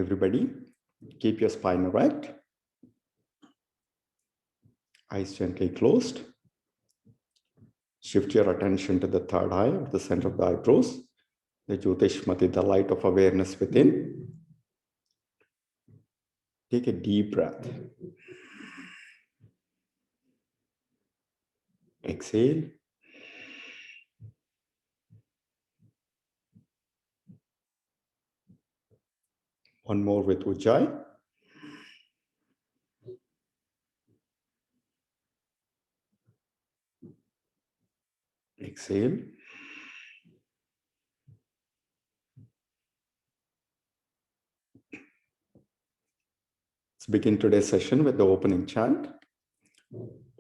Everybody, keep your spine erect. Eyes gently closed. Shift your attention to the third eye or the center of the eyebrows, the Jyotishmati, the light of awareness within. Take a deep breath. Exhale. One more with Ujjayi. Exhale. Let's begin today's session with the opening chant.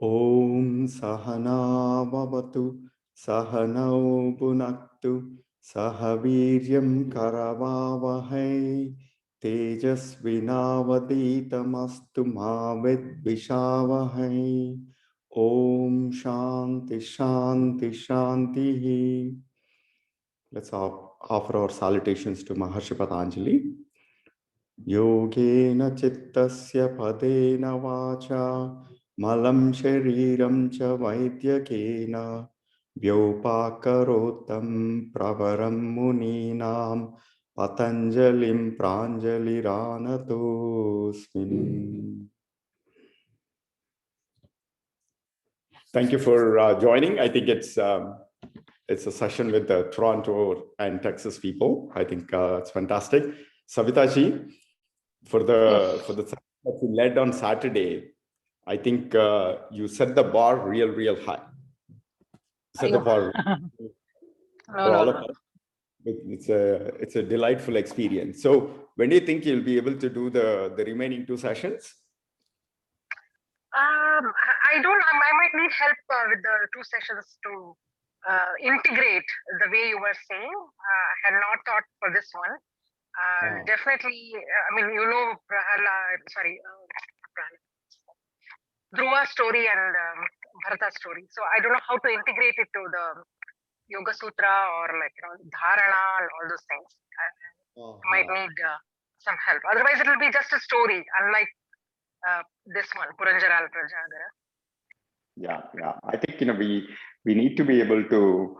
Om Sahana Vavatu Sahanau Bhunaktu Sahaviryam Karavavahai Tejasvinavaditamastu Mavid Vishavahai. Om Shanti Shanti Shanti. Let's offer our salutations to Maharshi Patanjali. Yogena Chittasya Padena Vacha Malam Shariram Cha Vaidyakena Vyopakarotam Pravaram Muninam Patanjalim Pranjaliranatosmin. Thank you for joining. I think it's a session with the Toronto and Texas people. I think it's fantastic. Savitaji, for the session that you led on Saturday, I think you set the bar real high. Set the bar for all of us. It's a delightful experience. So when do you think you'll be able to do the remaining two sessions? I might need help with the two sessions to integrate the way you were saying. I had not thought for this one. Definitely, Dhruva's story and Bharata's story. So I don't know how to integrate it to the Yoga Sutra or Dharana and all those things. I might need some help. Otherwise, it will be just a story, unlike this one, Puranjaral Prajagara. Yeah. I think we need to be able to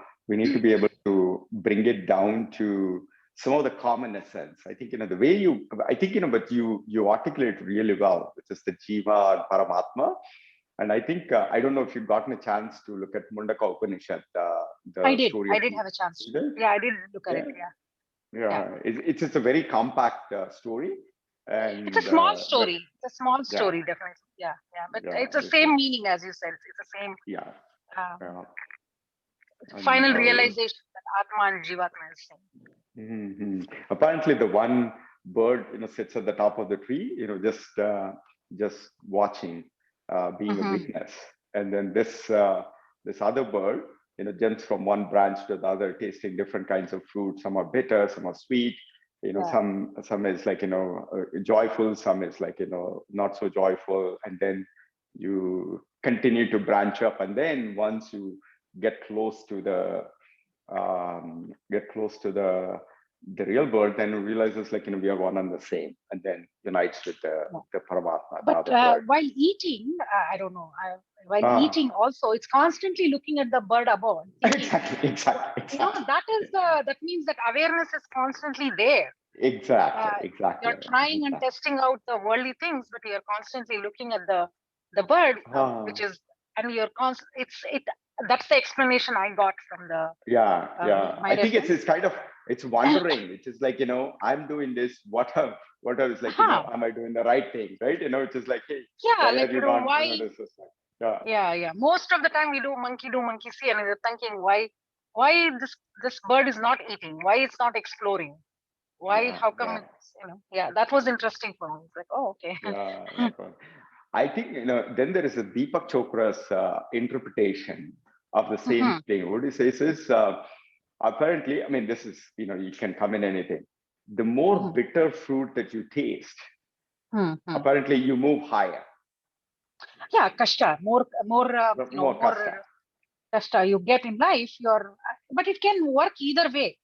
bring it down to some of the common essence. I think the way but you articulate really well, which is the Jiva and Paramatma. And I think I don't know if you've gotten a chance to look at Mundaka Upanishad. I did have a chance. Yeah, I did look at it. Yeah. It's just a very compact story. And it's a small story. It's a small story, definitely. Yeah. But it's the same meaning as you said. It's the same. Final realization that Atma and Jivatma is same. Apparently, the one bird sits at the top of the tree, just watching, being a witness, and then this other bird, jumps from one branch to the other, tasting different kinds of fruit. Some are bitter, some are sweet. Some is joyful, some is not so joyful, and then you continue to branch up, and then once you get close to the real bird, then realizes we are one and the same, and then unites with the Paramatma. But while eating, I don't know. While eating, also, it's constantly looking at the bird above. Exactly. That means that awareness is constantly there. Exactly. You're trying and testing out the worldly things, but you're constantly looking at the bird, which is, and you're that's the explanation I got from the. I think it's kind of wondering. It's just I'm doing this. What is am I doing the right thing? Right? It's just like, hey, why? Most of the time we do monkey see, and we're thinking why this bird is not eating? Why it's not exploring? Why? How come it's that was interesting for me. It's like, oh, okay. I think then there is a Deepak Chopra's interpretation of the same thing. What he says is apparently, this is you can come in anything. The more bitter fruit that you taste, apparently you move higher. Yeah, kashta, more kashta you get in life. But it can work either way.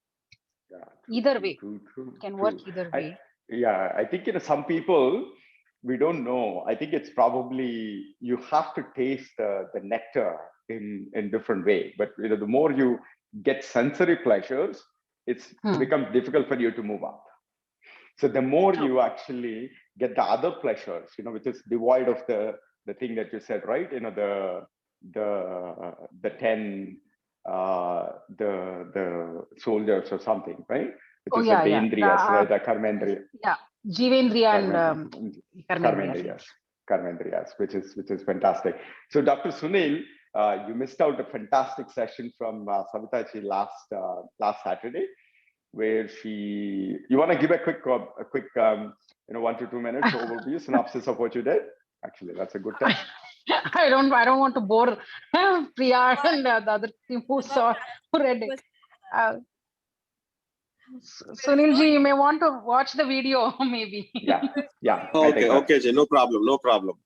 True. It can work either way. Yeah, I think some people, we don't know. I think it's probably you have to taste the nectar in different way. But the more you get sensory pleasures, it's becomes difficult for you to move up. So the more you actually get the other pleasures, which is devoid of the thing that you said, right? The 10 the soldiers or something, right? Which is like the Indriyas, right? The Karmendriya. Yeah, Jivendriya and Karmendriya. Karmendriyas, which is fantastic. So Dr. Sunil, you missed out a fantastic session from Savitaji last Saturday, where you want to give a quick 1 to 2 minutes overview synopsis of what you did. Actually, that's a good time. I don't want to bore Priya and the other team who read it. Sunilji, you may want to watch the video, maybe. Yeah. Okay, Jay, no problem.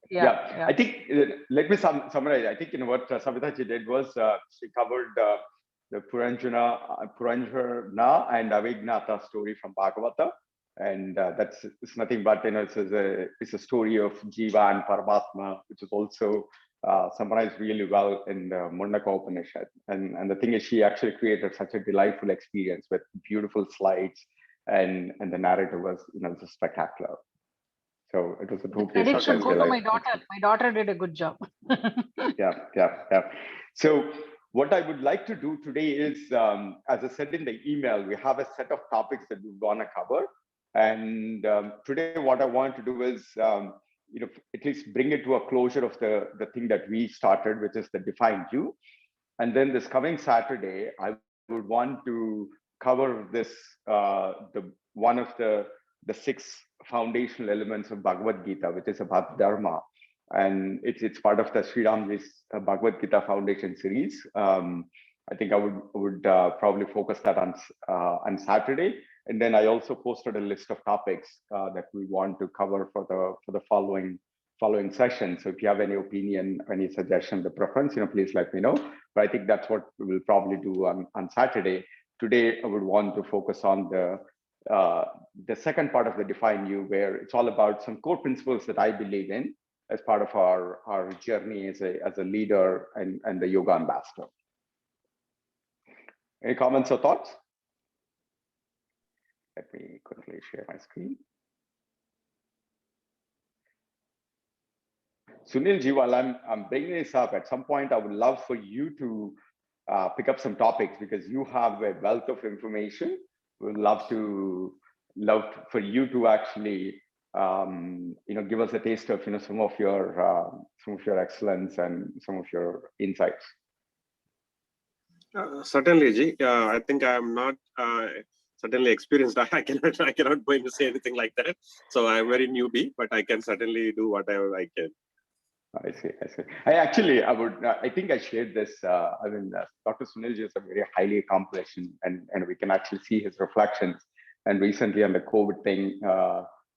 Yeah. I think, let me summarize. I think what Savitaji did was she covered the Puranjana and Avignata story from Bhagavata. And it's nothing but, it's a story of Jiva and Paramatma, which is also summarized really well in the Mundaka Upanishad. And the thing is, she actually created such a delightful experience with beautiful slides, and the narrative was, just spectacular. So it was a total credit should go to my daughter. My daughter did a good job. Yeah. So what I would like to do today is, as I said in the email, we have a set of topics that we're going to cover. And today what I want to do is, at least bring it to a closure of the thing that we started, which is the defined you. And then this coming Saturday, I would want to cover this, one of the 6 foundational elements of Bhagavad Gita, which is about Dharma. And it's part of the Sri Ramji's Bhagavad Gita Foundation series. I think I would probably focus that on Saturday. And then I also posted a list of topics that we want to cover for the following session. So if you have any opinion, any suggestion, the preference, please let me know. But I think that's what we will probably do on Saturday. Today, I would want to focus on the second part of the Define You, where it's all about some core principles that I believe in as part of our journey as a leader and the yoga ambassador. Any comments or thoughts? Let me quickly share my screen. Sunilji, while I'm bringing this up, at some point I would love for you to pick up some topics, because you have a wealth of information. We'd love for you to actually give us a taste of some of your excellence and some of your insights. Certainly, Ji. I think I am not certainly experienced. I cannot going to say anything like that. So I'm very newbie, but I can certainly do whatever I can. I see. I think I shared this. Dr. Sunilji is a very highly accomplished, and we can actually see his reflections. And recently on the COVID thing,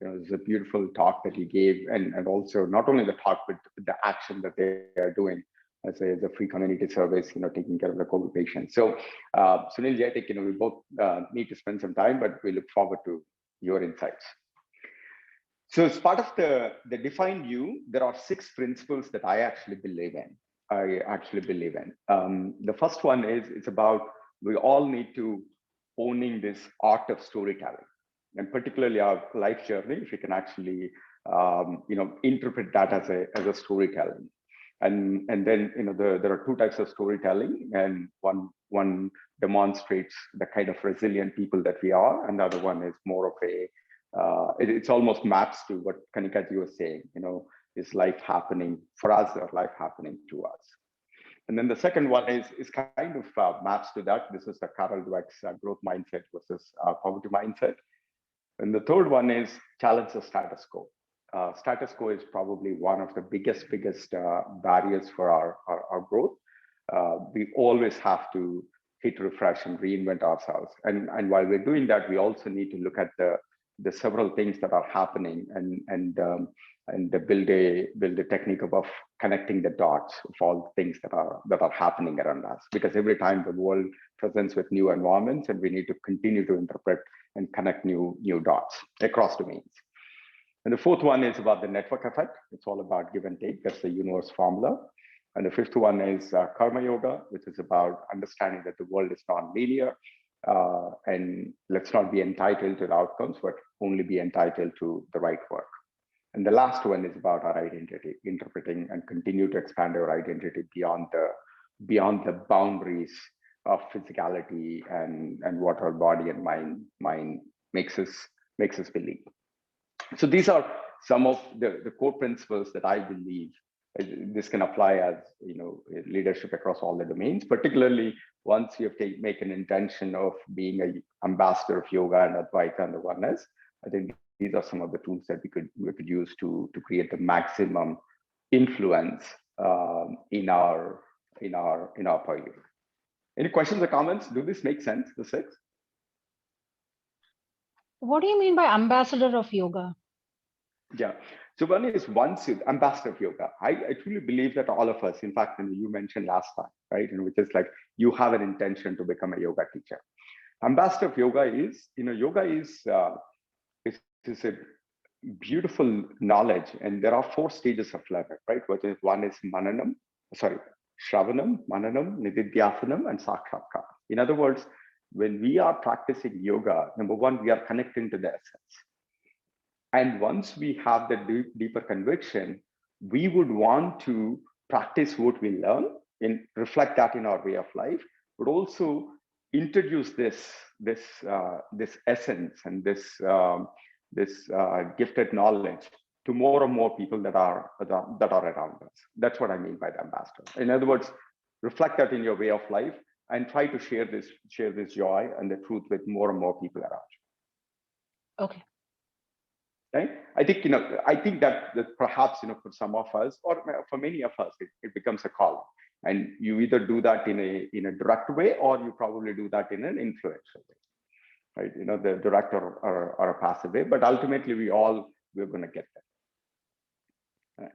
there's a beautiful talk that he gave, and also not only the talk, but the action that they are doing as a free community service, taking care of the COVID patients. So, Sunilji, I think we both need to spend some time, but we look forward to your insights. So as part of the Define You, there are 6 principles that I actually believe in. The first one is, it's about, we all need to owning this art of storytelling, and particularly our life journey, if you can actually interpret that as a storytelling. And then there are 2 types of storytelling, and one demonstrates the kind of resilient people that we are, and the other one is more of a it's almost maps to what Kanikaji was saying, is life happening for us or life happening to us. And then the second one is kind of maps to that. This is the Carol Dweck's growth mindset versus poverty mindset. And the third one is challenge the status quo. Status quo is probably one of the biggest barriers for our growth. We always have to hit refresh and reinvent ourselves. And while we're doing that, we also need to look at the several things that are happening and build a technique of connecting the dots of all things that are happening around us. Because every time the world presence with new environments, and we need to continue to interpret and connect new dots across domains. And the fourth one is about the network effect. It's all about give and take. That's the universe formula. And the fifth one is karma yoga, which is about understanding that the world is non-linear, and let's not be entitled to the outcomes, but only be entitled to the right work. And the last one is about our identity, interpreting and continue to expand our identity beyond the boundaries of physicality and what our body and mind makes us believe. So these are some of the core principles that I believe this can apply as leadership across all the domains, particularly once you have make an intention of being an ambassador of yoga and Advaita and the Oneness. I think these are some of the tools that we could use to create the maximum influence in our purview. Any questions or comments? Do this make sense, the six? What do you mean by ambassador of yoga? Yeah. So one is ambassador of yoga. I truly believe that all of us, in fact, you mentioned last time, right? Which is like you have an intention to become a yoga teacher. Ambassador of yoga is, yoga is a beautiful knowledge, and there are 4 stages of learning, right? Which is one is Shravanam, Mananam, Nididhyasanam, and Sakshatkar. In other words, when we are practicing yoga, number one, we are connecting to the essence. And once we have the deeper conviction, we would want to practice what we learn and reflect that in our way of life, but also introduce this essence and this gifted knowledge to more and more people that are around us. That's what I mean by the ambassador. In other words, reflect that in your way of life and try to share this joy and the truth with more and more people around you. Okay. Right? I think that perhaps for some of us, or for many of us, it becomes a calling, and you either do that in a direct way, or you probably do that in an influential way, right? The direct or a passive way, but ultimately we're going to get there. Right.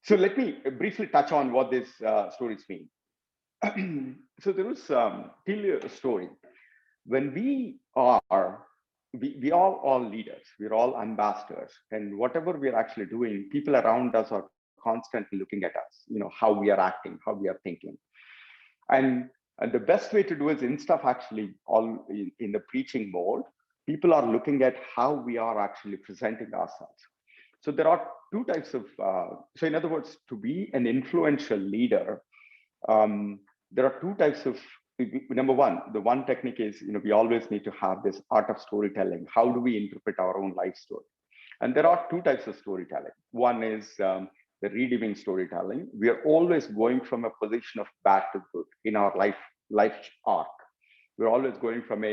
So let me briefly touch on what these stories mean. So there was tell you a story. When we are all leaders, we're all ambassadors, and whatever we're actually doing, people around us are constantly looking at us, how we are acting, how we are thinking. And the best way to do is, instead of actually all in the preaching mode, people are looking at how we are actually presenting ourselves. So there are 2 types of, so in other words, to be an influential leader, there are 2 types of, number one, the one technique is, we always need to have this art of storytelling. How do we interpret our own life story? And there are 2 types of storytelling. One is the redeeming storytelling. We are always going from a position of bad to good in our life arc. We're always going from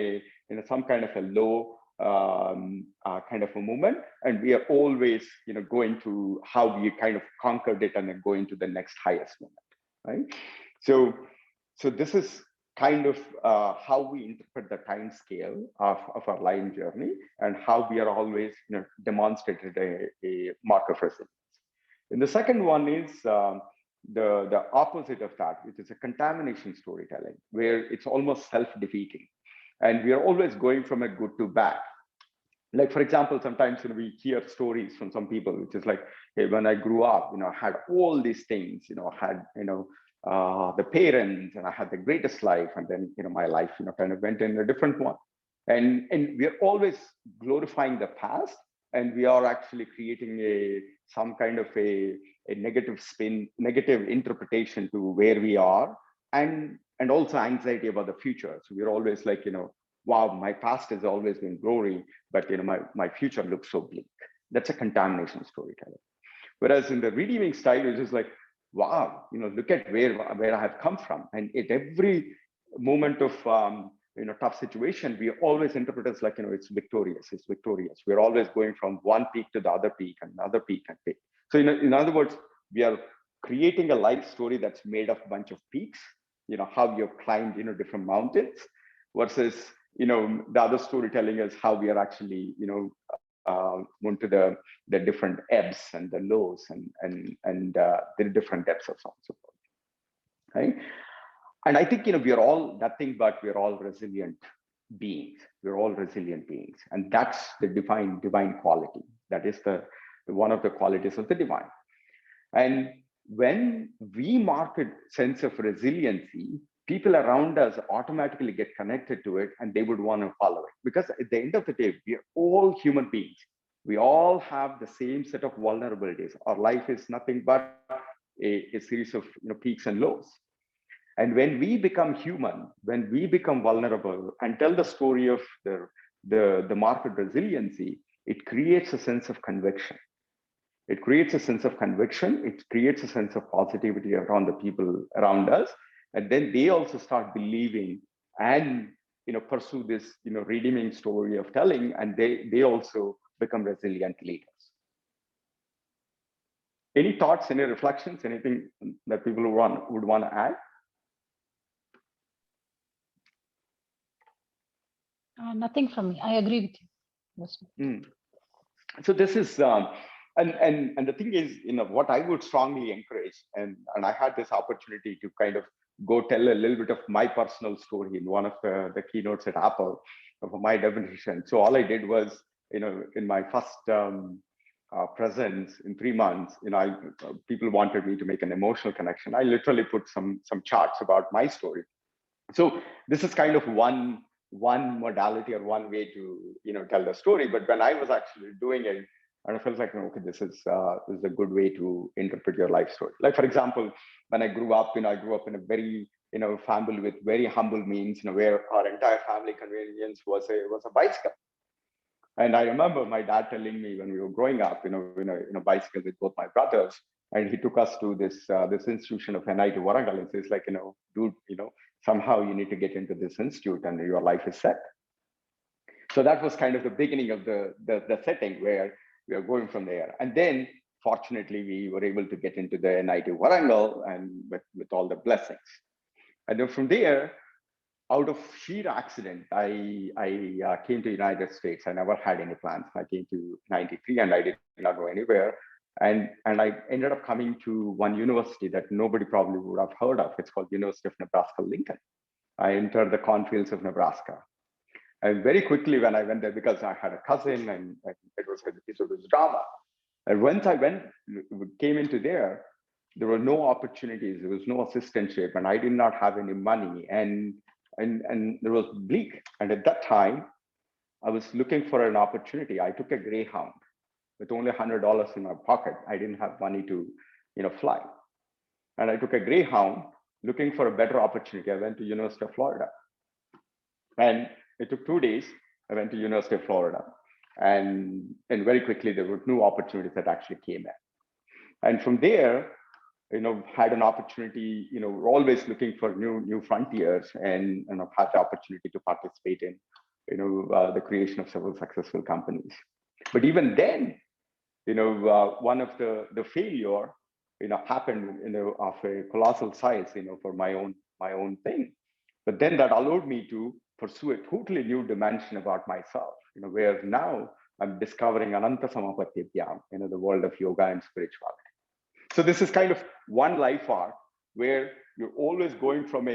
some kind of a low kind of a moment, and we are always, going to how we kind of conquered it and then going to the next highest moment, right? So this is kind of how we interpret the time scale of our life journey, and how we are always demonstrated a mark of resilience. And the second one is the opposite of that, which is a contamination storytelling, where it's almost self-defeating, and we are always going from a good to bad. Like, for example, sometimes we hear stories from some people, which is like, hey, when I grew up, I had all these things, I had the parents, and I had the greatest life, and then my life kind of went in a different one, and we are always glorifying the past, and we are actually creating some kind of a negative spin, negative interpretation to where we are, and also anxiety about the future. So we're always like, wow, my past has always been glory, but my future looks so bleak. That's a contamination storytelling. Whereas in the redeeming style, it's just like, wow, look at where I have come from, and at every moment of tough situation, we always interpret it as like, it's victorious. We're always going from one peak to the other peak and another peak and peak. So in other words, we are creating a life story that's made of a bunch of peaks, how you've climbed different mountains, versus the other storytelling is how we are actually went to the different ebbs and the lows and the different depths of so on and so forth, right? And I think, we are all nothing but we're all resilient beings. We're all resilient beings. And that's the divine quality. That is one of the qualities of the divine. And when we mark a sense of resiliency, people around us automatically get connected to it and they would want to follow it. Because at the end of the day, we are all human beings. We all have the same set of vulnerabilities. Our life is nothing but a series of peaks and lows. And when we become human, when we become vulnerable and tell the story of the market resiliency, it creates a sense of conviction. It creates a sense of conviction. It creates a sense of positivity around the people around us. And then they also start believing and pursue this redeeming story of telling, and they also become resilient leaders. Any thoughts, any reflections, anything that people would want to add? Nothing from me. I agree with you. So this is and the thing is, what I would strongly encourage, and I had this opportunity to kind of go tell a little bit of my personal story in one of the keynotes at Apple of my definition. So all I did was, in my first presence in 3 months, people wanted me to make an emotional connection. I literally put some charts about my story. So this is kind of one modality or one way to tell the story. But when I was actually doing it, and I felt like, okay, this is a good way to interpret your life story. Like, for example, when I grew up, I grew up in a very family with very humble means, where our entire family convenience was a bicycle. And I remember my dad telling me when we were growing up, in a bicycle with both my brothers, and he took us to this institution of NIT Warangal. And says like, dude, somehow you need to get into this institute and your life is set. So that was kind of the beginning of the setting where we are going from there. And then fortunately, we were able to get into the NIT Warangal and with all the blessings. And then from there, out of sheer accident, I came to United States. I never had any plans. I came to 93 and I did not go anywhere. And I ended up coming to one university that nobody probably would have heard of. It's called University of Nebraska-Lincoln. I entered the cornfields of Nebraska. And very quickly when I went there, because I had a cousin and it was a piece of this drama. And once I came into there were no opportunities. There was no assistantship and I did not have any money. And there was bleak. And at that time, I was looking for an opportunity. I took a Greyhound with only $100 in my pocket. I didn't have money to, fly. And I took a Greyhound looking for a better opportunity. I went to University of Florida. And it took 2 days. I went to University of Florida. And very quickly, there were new opportunities that actually came in. And from there, had an opportunity, always looking for new frontiers and had the opportunity to participate in, the creation of several successful companies. But even then, one of the failure, happened, of a colossal size, for my own thing. But then that allowed me to pursue a totally new dimension about myself, where now I'm discovering Ananta Samapatibhyam, the world of yoga and spirituality. So this is kind of one life arc where you're always going from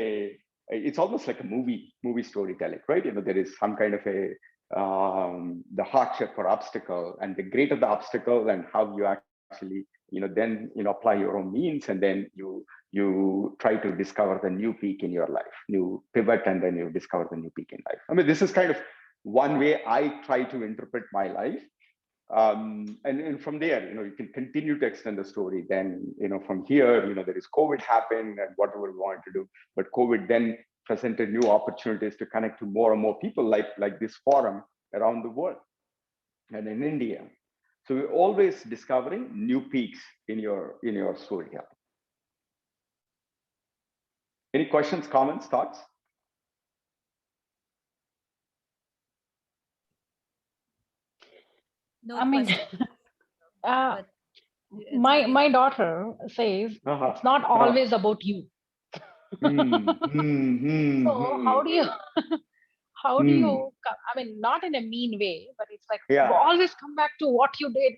it's almost like a movie storytelling, right? There is some kind of the hardship or obstacle, and the greater the obstacle and how you actually, then, apply your own means, and then you try to discover the new peak in your life, you pivot, and then you discover the new peak in life. I mean, this is kind of one way I try to interpret my life. And from there, you can continue to extend the story. Then, from here, there is COVID happened and whatever we wanted to do, but COVID then presented new opportunities to connect to more and more people like this forum around the world and in India. So we're always discovering new peaks in your story. Any questions, comments, thoughts? No I mean, question. uh, It's my daughter says it's not always about you. So how do you I mean, not in a mean way, but it's like you always come back to what you did.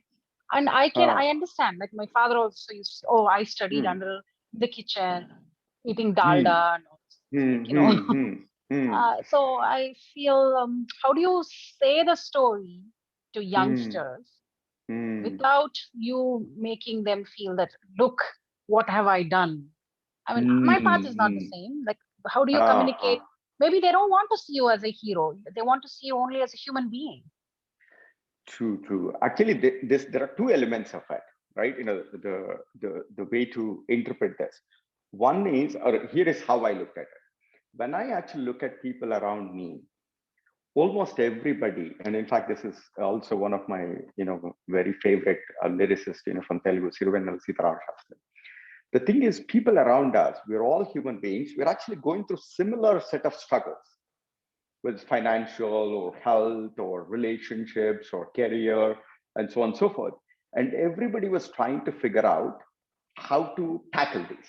And I understand, like my father also used, I studied under the kitchen, eating dalda and all. So I feel, how do you say the story to youngsters without you making them feel that, look, what have I done? I mean, my path is not the same. Like, how do you communicate? Maybe they don't want to see you as a hero. They want to see you only as a human being. True. Actually, there are two elements of it, right? The way to interpret this. One is, or here is how I look at it. When I actually look at people around me, almost everybody, and in fact, this is also one of my, very favorite lyricists, from Telugu, Siruvennal Sitaram Shastri. The thing is, people around us, we're all human beings. We're actually going through similar set of struggles, with financial or health or relationships or career and so on and so forth. And everybody was trying to figure out how to tackle this.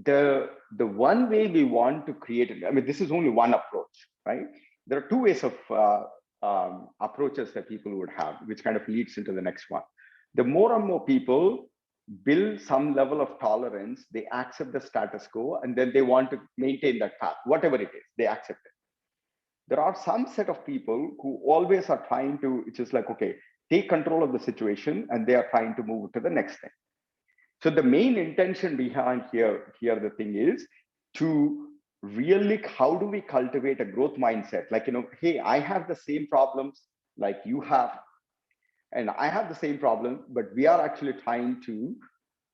The one way we want to create it, I mean, this is only one approach, right? There are two ways of approaches that people would have, which kind of leads into the next one. The more and more people build some level of tolerance, they accept the status quo, and then they want to maintain that path, whatever it is, they accept it. There are some set of people who always are trying to, it's just like, okay, take control of the situation, and they are trying to move to the next thing. So the main intention behind here the thing is to really, how do we cultivate a growth mindset? Like, hey, I have the same problems like you have, and I have the same problem, but we are actually trying to,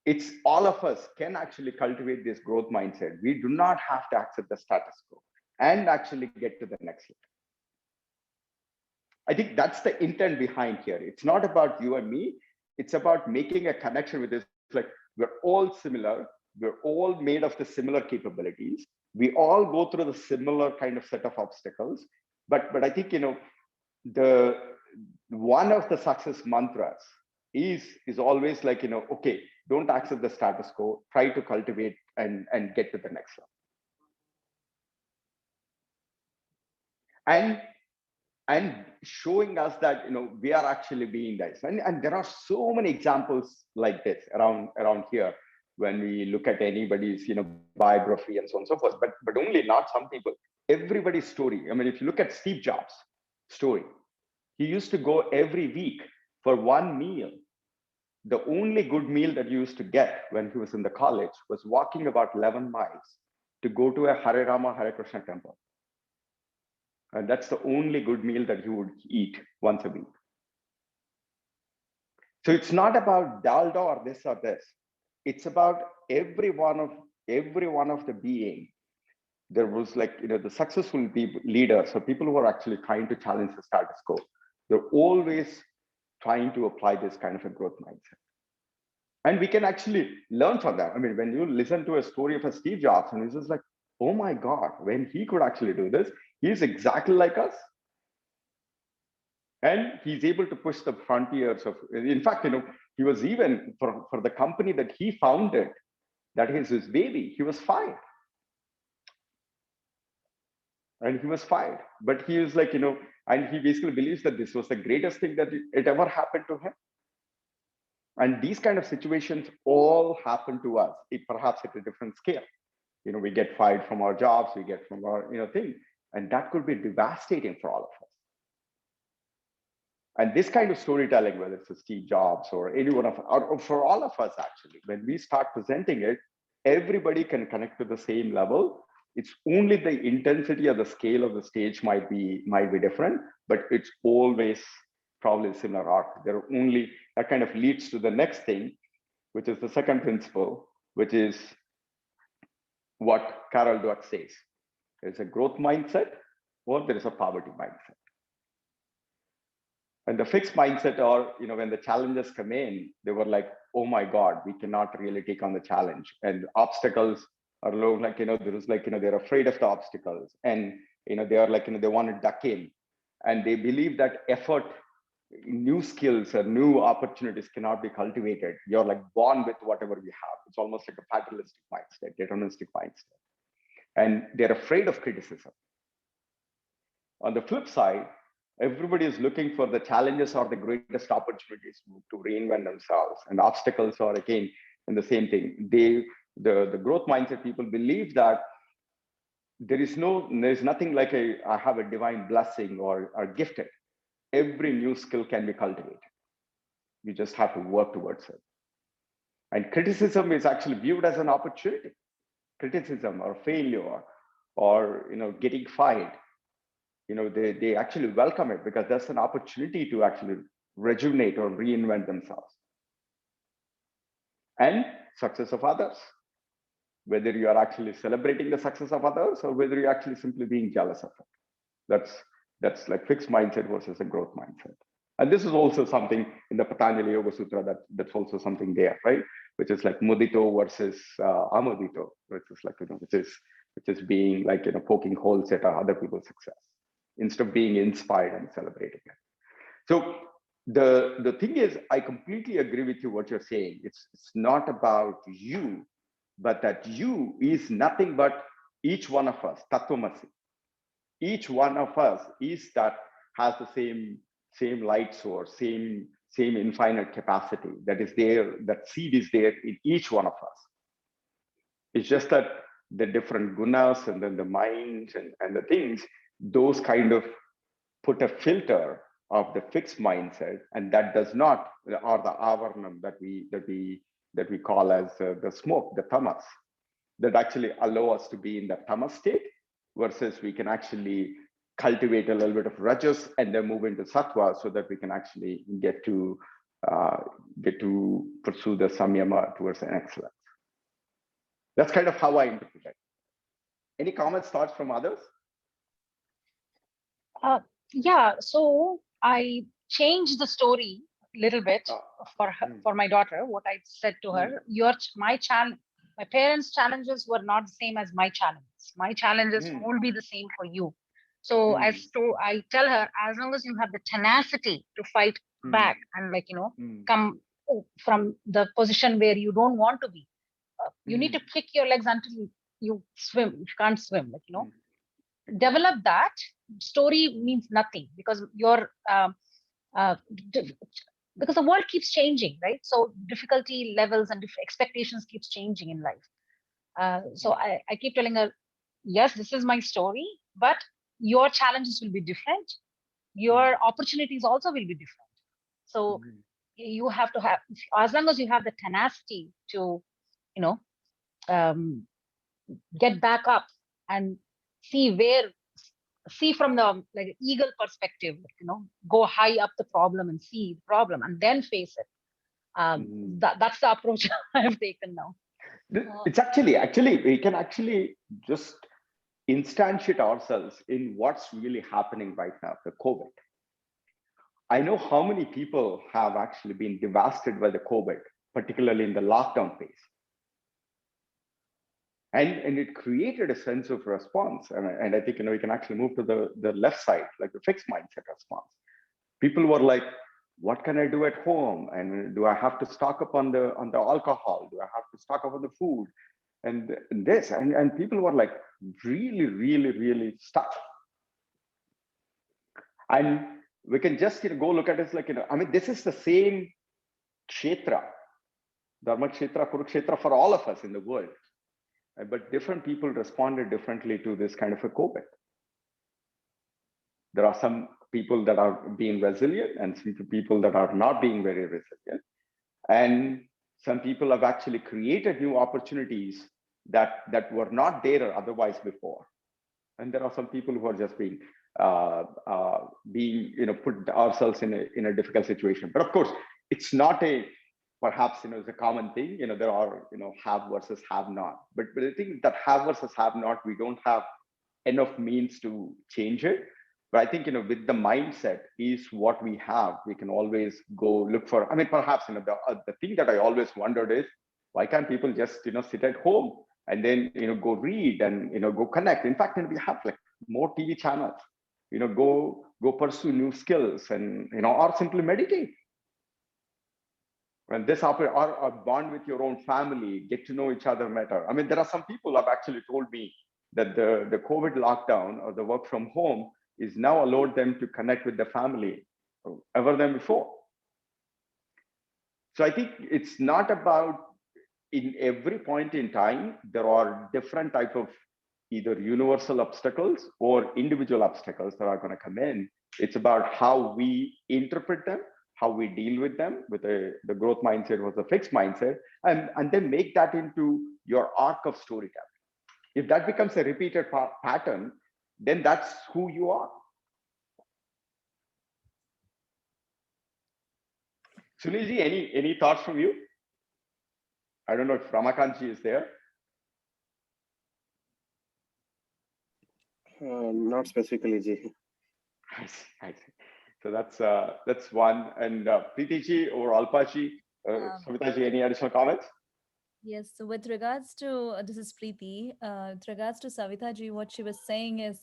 it's all of us can actually cultivate this growth mindset. We do not have to accept the status quo and actually get to the next level. I think that's the intent behind here. It's not about you and me. It's about making a connection with this. Like, we're all similar. We're all made of the similar capabilities. We all go through the similar kind of set of obstacles. But I think, the one of the success mantras is always like, okay, don't accept the status quo. Try to cultivate and get to the next level. And showing us that, we are actually being nice. And there are so many examples like this around here when we look at anybody's, biography and so on and so forth, but only not some people, everybody's story. I mean, if you look at Steve Jobs' story, he used to go every week for one meal. The only good meal that he used to get when he was in the college was walking about 11 miles to go to a Hare Rama, Hare Krishna temple. And that's the only good meal that he would eat once a week. So it's not about dalda or this or this. It's about every one of the being. There was like, the successful people, leaders, or people who are actually trying to challenge the status quo. They're always trying to apply this kind of a growth mindset. And we can actually learn from that. I mean, when you listen to a story of a Steve Jobs, and it's just like, oh my God, when he could actually do this, he's exactly like us. And he's able to push the frontiers of, in fact, he was even, for the company that he founded, that is his baby, he was fired. And he was fired. But he was like, and he basically believes that this was the greatest thing that it ever happened to him. And these kind of situations all happen to us, perhaps at a different scale. We get fired from our jobs, we get from our, thing. And that could be devastating for all of us. And this kind of storytelling, whether it's a Steve Jobs or anyone or for all of us, actually, when we start presenting it, everybody can connect to the same level. It's only the intensity or the scale of the stage might be different, but it's always probably a similar arc. There are only, that kind of leads to the next thing, which is the second principle, which is what Carol Dweck says. There's a growth mindset or there is a poverty mindset. And the fixed mindset, or when the challenges come in, they were like, oh my God, we cannot really take on the challenge. And obstacles are low, like, there is like, they're afraid of the obstacles. And, they are like, they want to duck in. And they believe that effort, new skills or new opportunities cannot be cultivated. You're like born with whatever you have. It's almost like a fatalistic mindset, deterministic mindset. And they're afraid of criticism. On the flip side, everybody is looking for the challenges or the greatest opportunities to reinvent themselves, and obstacles are again in the same thing. The growth mindset people believe that there's nothing like I have a divine blessing or gifted. Every new skill can be cultivated. You just have to work towards it. And criticism is actually viewed as an opportunity. Criticism or failure or getting fired, they actually welcome it because that's an opportunity to actually rejuvenate or reinvent themselves. And success of others, whether you are actually celebrating the success of others or whether you're actually simply being jealous of it. That's like fixed mindset versus a growth mindset. And this is also something in the Patanjali Yoga Sutra that's also something there, right? Which is like mudito versus amudito, which is like, which is being like, poking holes at other people's success instead of being inspired and celebrating it. So the thing is, I completely agree with you what you're saying. It's not about you, but that you is nothing but each one of us, Tattvamasi. Each one of us is that has the same light source, same infinite capacity that is there, that seed is there in each one of us. It's just that the different gunas and then the minds and the things, those kind of put a filter of the fixed mindset, and that does not, or the avarnam that we call as the smoke, the tamas, that actually allow us to be in the tamas state, versus we can actually cultivate a little bit of rajas and then move into sattva so that we can actually get to pursue the samyama towards an excellence. That's kind of how I interpret it. Any comments, thoughts from others? Yeah, so I changed the story a little bit for my daughter. What I said to her, my parents' challenges were not the same as my challenges. My challenges won't be the same for you. So I tell her, as long as you have the tenacity to fight back and come from the position where you don't want to be, you need to kick your legs until you swim. If you can't swim, develop that. Story means nothing because because the world keeps changing, right? So difficulty levels and expectations keeps changing in life. So I keep telling her, yes, this is my story, but your challenges will be different. Your opportunities also will be different. So you have to have, as long as you have the tenacity to, get back up and see from the eagle perspective, go high up the problem and see the problem and then face it. That's the approach I've taken now. It's actually we can actually just instantiate ourselves in what's really happening right now, the COVID. I know how many people have actually been devastated by the COVID, particularly in the lockdown phase. And it created a sense of response. And I think, we can actually move to the left side, like the fixed mindset response. People were like, what can I do at home? And do I have to stock up on the alcohol? Do I have to stock up on the food? And this, and people were like really, really, really stuck. And we can just go look at it like, this is the same kshetra, dharma kshetra, kurukshetra for all of us in the world. But different people responded differently to this kind of a COVID. There are some people that are being resilient and some people that are not being very resilient. And some people have actually created new opportunities that were not there otherwise before. And there are some people who are just being put ourselves in a difficult situation. But of course, it's not perhaps it's a common thing. There are have versus have not. But the thing that have versus have not, we don't have enough means to change it. But I think with the mindset is what we have. We can always go look for. Perhaps the thing that I always wondered is, why can't people just sit at home and then go read and go connect? In fact, we have like more TV channels. Go pursue new skills and or simply meditate. And this or bond with your own family, get to know each other better. There are some people who have actually told me that the COVID lockdown or the work from home is now allowed them to connect with the family ever than before. So I think it's not about in every point in time, there are different type of either universal obstacles or individual obstacles that are going to come in. It's about how we interpret them, how we deal with them. With the growth mindset was a fixed mindset, and then make that into your arc of storytelling. If that becomes a repeated pattern, then that's who you are. Sunilji, any thoughts from you? I don't know if Ramakanji is there. Not specifically, Ji. I see. So that's one. And Preeti or Alpaji, Savitaji, any additional comments? Yes, so with regards to, this is Preeti, with regards to Savitaji, what she was saying is,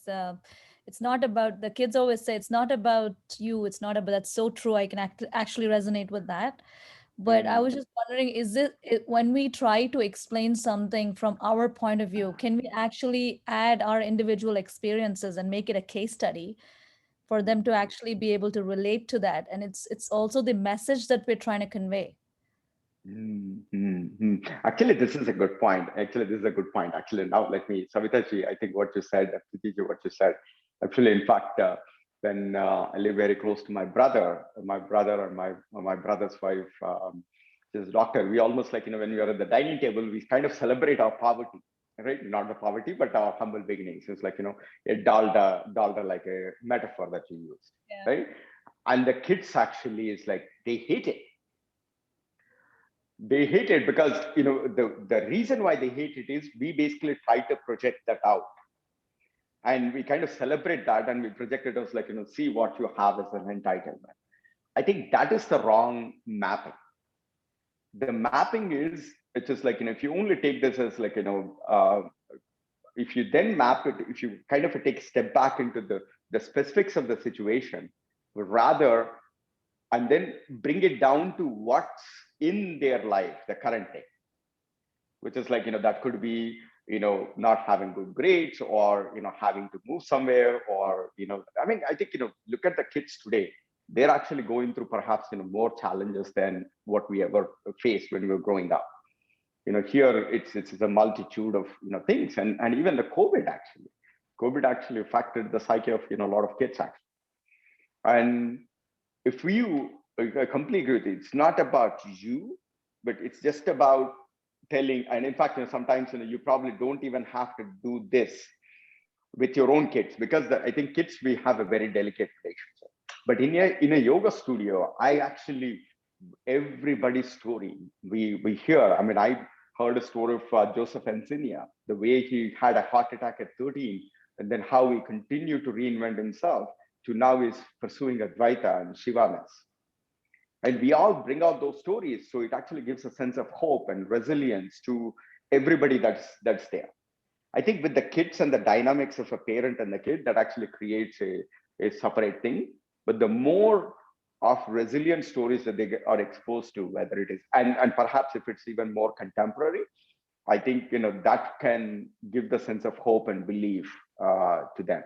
it's not about, the kids always say, it's not about you, it's not about, that's so true, I can actually resonate with that. But I was just wondering, is it, when we try to explain something from our point of view, can we actually add our individual experiences and make it a case study for them to actually be able to relate to that? And it's also the message that we're trying to convey. Actually, this is a good point. Actually, now let me, Savitaji, I think what you said, Preeti, what you said. Actually, in fact, when I live very close to my brother and my brother's wife, is a doctor. We almost like, when we are at the dining table, we kind of celebrate our poverty, right? Not the poverty, but our humble beginnings. It's like, a dalda like a metaphor that you use, right? And the kids actually is like, they hate it. They hate it because, the reason why they hate it is we basically try to project that out. And we kind of celebrate that and we project it as like, see what you have as an entitlement. I think that is the wrong mapping. The mapping is, it's just like, if you only take this as like, if you then map it, if you kind of take a step back into the specifics of the situation, rather, and then bring it down to what's in their life, the current thing, which is like, that could be, not having good grades or, having to move somewhere or, I think, look at the kids today, they're actually going through perhaps, more challenges than what we ever faced when we were growing up. Here it's a multitude of, things and even the COVID actually affected the psyche of, a lot of kids actually. And if I completely agree with you, it's not about you, but it's just about telling. And in fact, sometimes you probably don't even have to do this with your own kids, because I think kids, we have a very delicate relationship. But in a yoga studio, everybody's story we hear. I heard a story of Joseph Encinia, the way he had a heart attack at 13, and then how he continued to reinvent himself to now is pursuing Advaita and Shivaness. And we all bring out those stories. So it actually gives a sense of hope and resilience to everybody that's there. I think with the kids and the dynamics of a parent and the kid, that actually creates a separate thing. But the more of resilient stories that they are exposed to, whether it is, and perhaps if it's even more contemporary, I think, that can give the sense of hope and belief to them.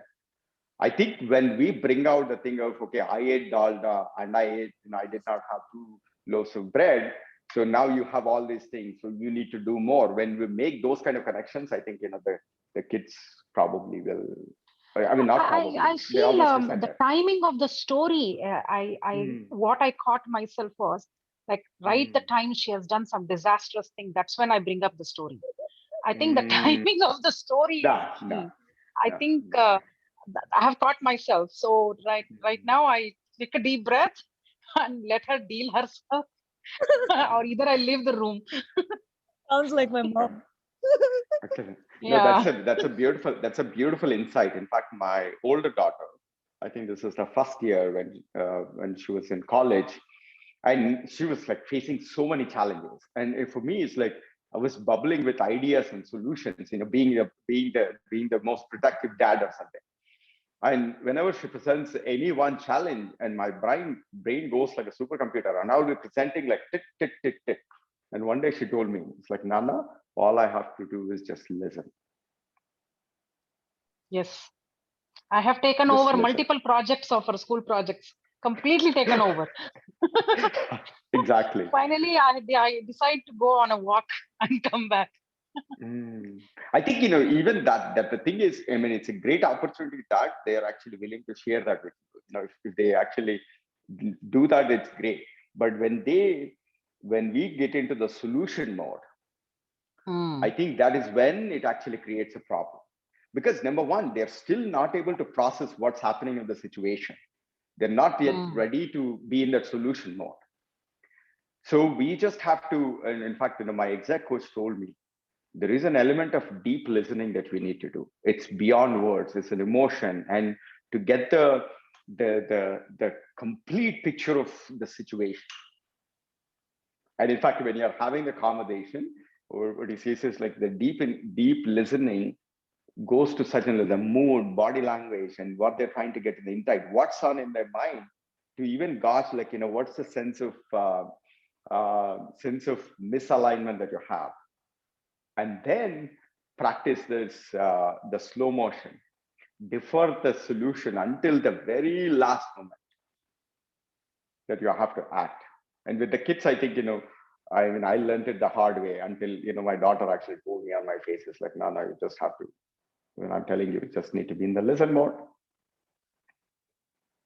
I think when we bring out the thing of, okay, I ate dalda and I did not have 2 loaves of bread. So now you have all these things. So you need to do more. When we make those kind of connections, I think, the kids probably will, not probably. I feel the timing of the story, what I caught myself was like, right the time she has done some disastrous thing, that's when I bring up the story. I think the timing of the story, I think I have caught myself. So right now I take a deep breath and let her deal herself, or either I leave the room. Sounds like my mom. Excellent. Yeah. No, that's a beautiful insight. In fact, my older daughter, I think this is the first year when she was in college, and she was like facing so many challenges. And for me, it's like I was bubbling with ideas and solutions, being the most productive dad or something. And whenever she presents any one challenge, and my brain goes like a supercomputer, and I'll be presenting like tick, tick, tick, tick. And one day she told me, it's like, Nana, all I have to do is just listen. Yes. I have taken over multiple projects of her school projects, completely taken over. Exactly. Finally, I decide to go on a walk and come back. I think, even that the thing is, I mean, it's a great opportunity that they are actually willing to share that with you. If they actually do that, it's great. But when we get into the solution mode, I think that is when it actually creates a problem. Because number one, they're still not able to process what's happening in the situation. They're not yet ready to be in that solution mode. So we just have to, and in fact, my exec coach told me, there is an element of deep listening that we need to do. It's beyond words, it's an emotion. And to get the complete picture of the situation. And in fact, when you're having the conversation, or what he says is like the deep listening goes to such as the mood, body language, and what they're trying to get in the insight, what's on in their mind, to even gauge like, what's the sense of misalignment that you have. And then practice this, the slow motion, defer the solution until the very last moment that you have to act. And with the kids, I think, I mean, I learned it the hard way until, my daughter actually told me on my face, it's like, no, you just have to, when I'm telling you, you just need to be in the listen mode.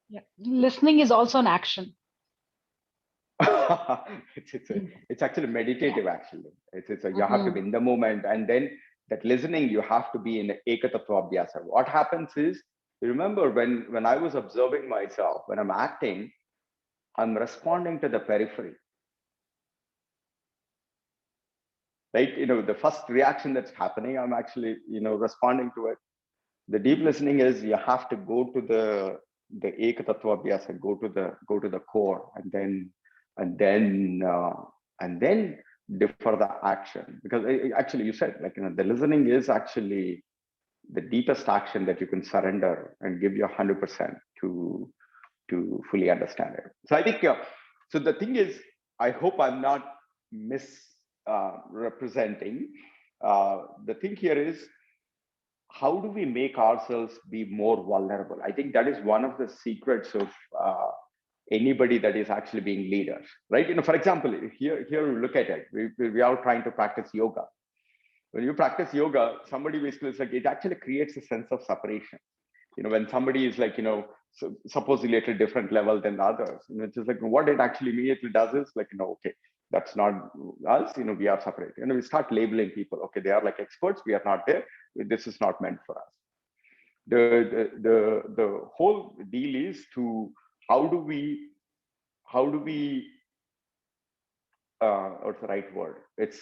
Yeah. Listening is also an action. It's actually meditative, actually. You have to be in the moment, and then that listening, you have to be in the ekatattva abhyasa. What happens is, you remember when I was observing myself, when I'm acting, I'm responding to the periphery. Right? The first reaction that's happening, I'm actually, responding to it. The deep listening is you have to go to the ekatattva abhyasa, go to the core, and then defer the action. Because actually, you said, like, the listening is actually the deepest action that you can surrender and give your 100% to fully understand it. So I think, so the thing is, I hope I'm not misrepresenting. The thing here is, how do we make ourselves be more vulnerable? I think that is one of the secrets of anybody that is actually being leaders, right? For example, here we look at it. We are trying to practice yoga. When you practice yoga, somebody basically is like, it actually creates a sense of separation. When somebody is like, supposedly at a different level than the others, it's just like, what it actually immediately does is like, okay, that's not us, we are separate. We start labeling people. Okay, they are like experts, we are not there. This is not meant for us. The whole deal is to, how do we what's the right word? It's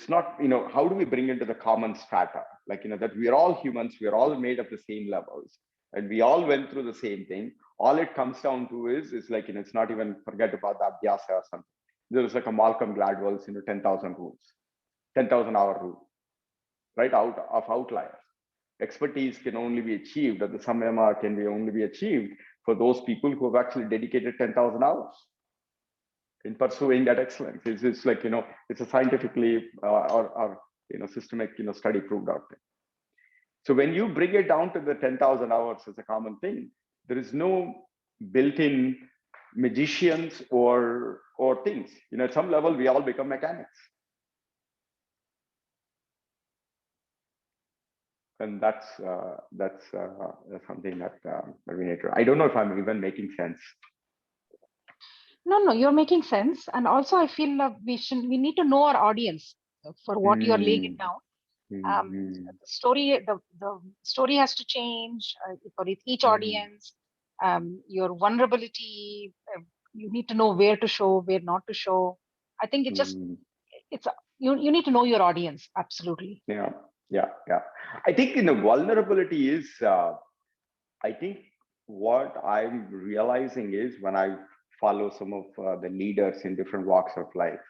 not, how do we bring into the common strata? Like, that we are all humans, we are all made of the same levels, and we all went through the same thing. All it comes down to is like, it's not even, forget about the abhyasa or something. There's like a Malcolm Gladwell's, 10,000 rules, 10,000 hour rule, right? Out of outliers. Expertise can only be achieved, or the samyama can be only be achieved for those people who have actually dedicated 10,000 hours in pursuing that excellence. It's like, it's a scientifically or systemic, study proved out thing. So when you bring it down to the 10,000 hours as a common thing, there is no built-in magicians or things. At some level, we all become mechanics. And that's something that we need to. I don't know if I'm even making sense. No, you're making sense. And also, I feel we need to know our audience for what you're laying it down. The story has to change for each audience. Your vulnerability, you need to know where to show, where not to show. I think you need to know your audience. Absolutely. Yeah. I think vulnerability is, I think what I'm realizing is, when I follow some of the leaders in different walks of life,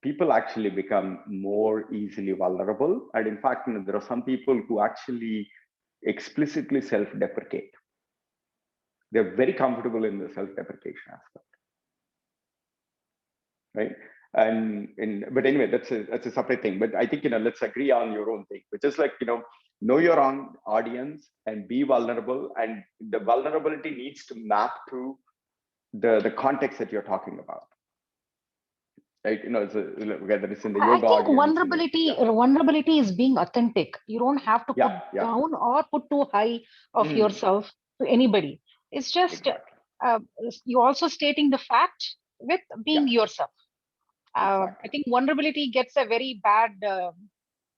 people actually become more easily vulnerable. And in fact, there are some people who actually explicitly self-deprecate. They're very comfortable in the self-deprecation aspect, right? But anyway, that's a separate thing. But I think, let's agree on your own thing, which is like, know your own audience and be vulnerable. And the vulnerability needs to map to the context that you're talking about. right? Whether it's in the I yoga think audience. vulnerability is being authentic. You don't have to put down or put too high of yourself to anybody. It's just you also stating the fact with being yourself. I think vulnerability gets a very bad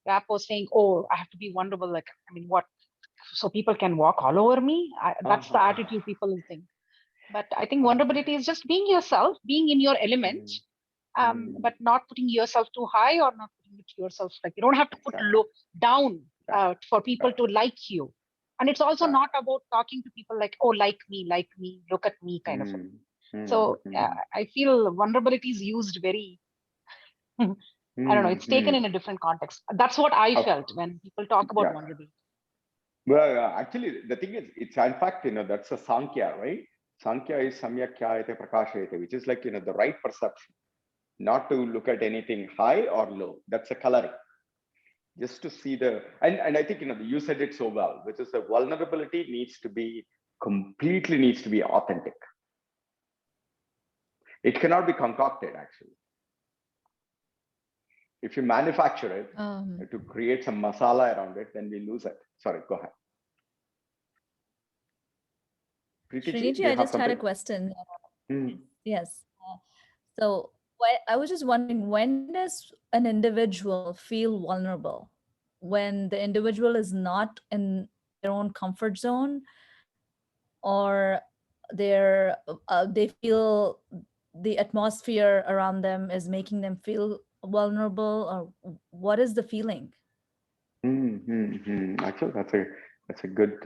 rap of saying, "Oh, I have to be vulnerable." Like, I mean, what? So people can walk all over me? That's the attitude people will think. But I think vulnerability is just being yourself, being in your element, but not putting yourself too high or not putting it yourself. Like, you don't have to put low down for people to like you. And it's also not about talking to people like, oh, like me, look at me kind of a thing. So I feel vulnerability is used very, I don't know, it's taken in a different context. That's what I felt when people talk about vulnerability. Well, actually, the thing is, it's in fact, that's a Sankhya, right? Sankhya is Samyak Khyayate Prakashayate, which is like, the right perception, not to look at anything high or low. That's a coloring. Just to see and I think, you said it so well, which is the vulnerability completely needs to be authentic. It cannot be concocted, actually. If you manufacture it to create some masala around it, then we lose it. Sorry, go ahead. Sriniji, I just had a question. Yes. So I was just wondering, when does an individual feel vulnerable? When the individual is not in their own comfort zone, or they feel the atmosphere around them is making them feel vulnerable, or what is the feeling? Actually, that's a good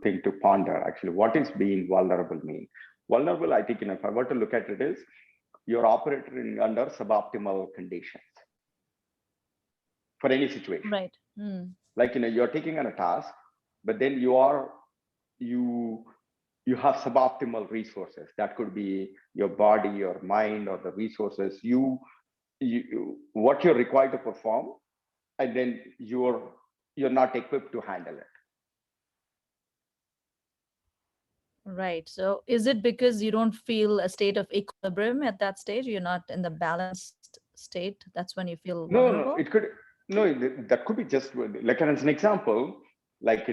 thing to ponder. Actually, what is being vulnerable mean? Vulnerable, I think, if I were to look at it, is you're operating under suboptimal conditions for any situation. Right. Like, you're taking on a task, but then you have suboptimal resources. That could be your body, your mind, or the resources what you're required to perform, and then you're not equipped to handle it. Right. So is it because you don't feel a state of equilibrium at that stage? You're not in the balanced state? That's when you feel vulnerable? That could be just like, as an example, like,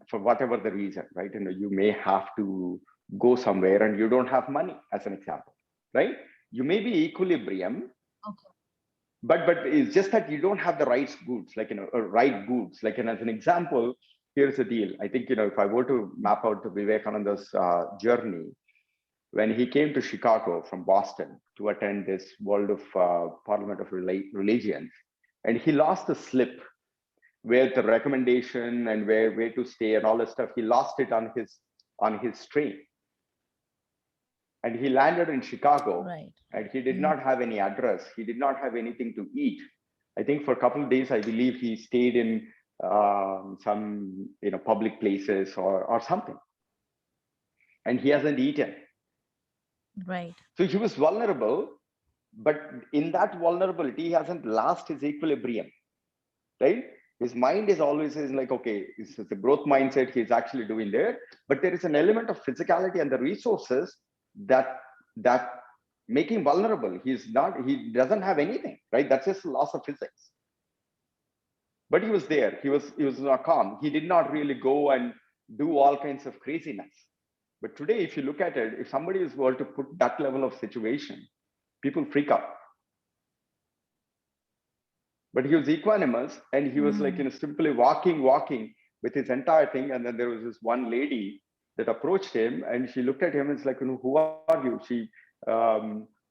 for whatever the reason, right? You may have to go somewhere and you don't have money, as an example, right? You may be equilibrium, but it's just that you don't have the right goods, like, right goods. Like, as an example, here's the deal. I think, if I were to map out the Vivekananda's journey, when he came to Chicago from Boston to attend this World of Parliament of Religions, and he lost the slip where the recommendation and where to stay and all that stuff, he lost it on his train. And he landed in Chicago, right, and he did not have any address. He did not have anything to eat. I think for a couple of days, I believe he stayed in some public places or something. And he hasn't eaten. Right. So he was vulnerable, but in that vulnerability, he hasn't lost his equilibrium, right? His mind is always like, okay, it's the growth mindset he's actually doing there, but there is an element of physicality and the resources that make him vulnerable. He doesn't have anything, right? That's just loss of physics. But he was there. He was not calm. He did not really go and do all kinds of craziness. But today, if you look at it, if somebody is were to put that level of situation, people freak out. But he was equanimous, and he was like, simply walking with his entire thing. And then there was this one lady that approached him, and she looked at him and was like, who are you? She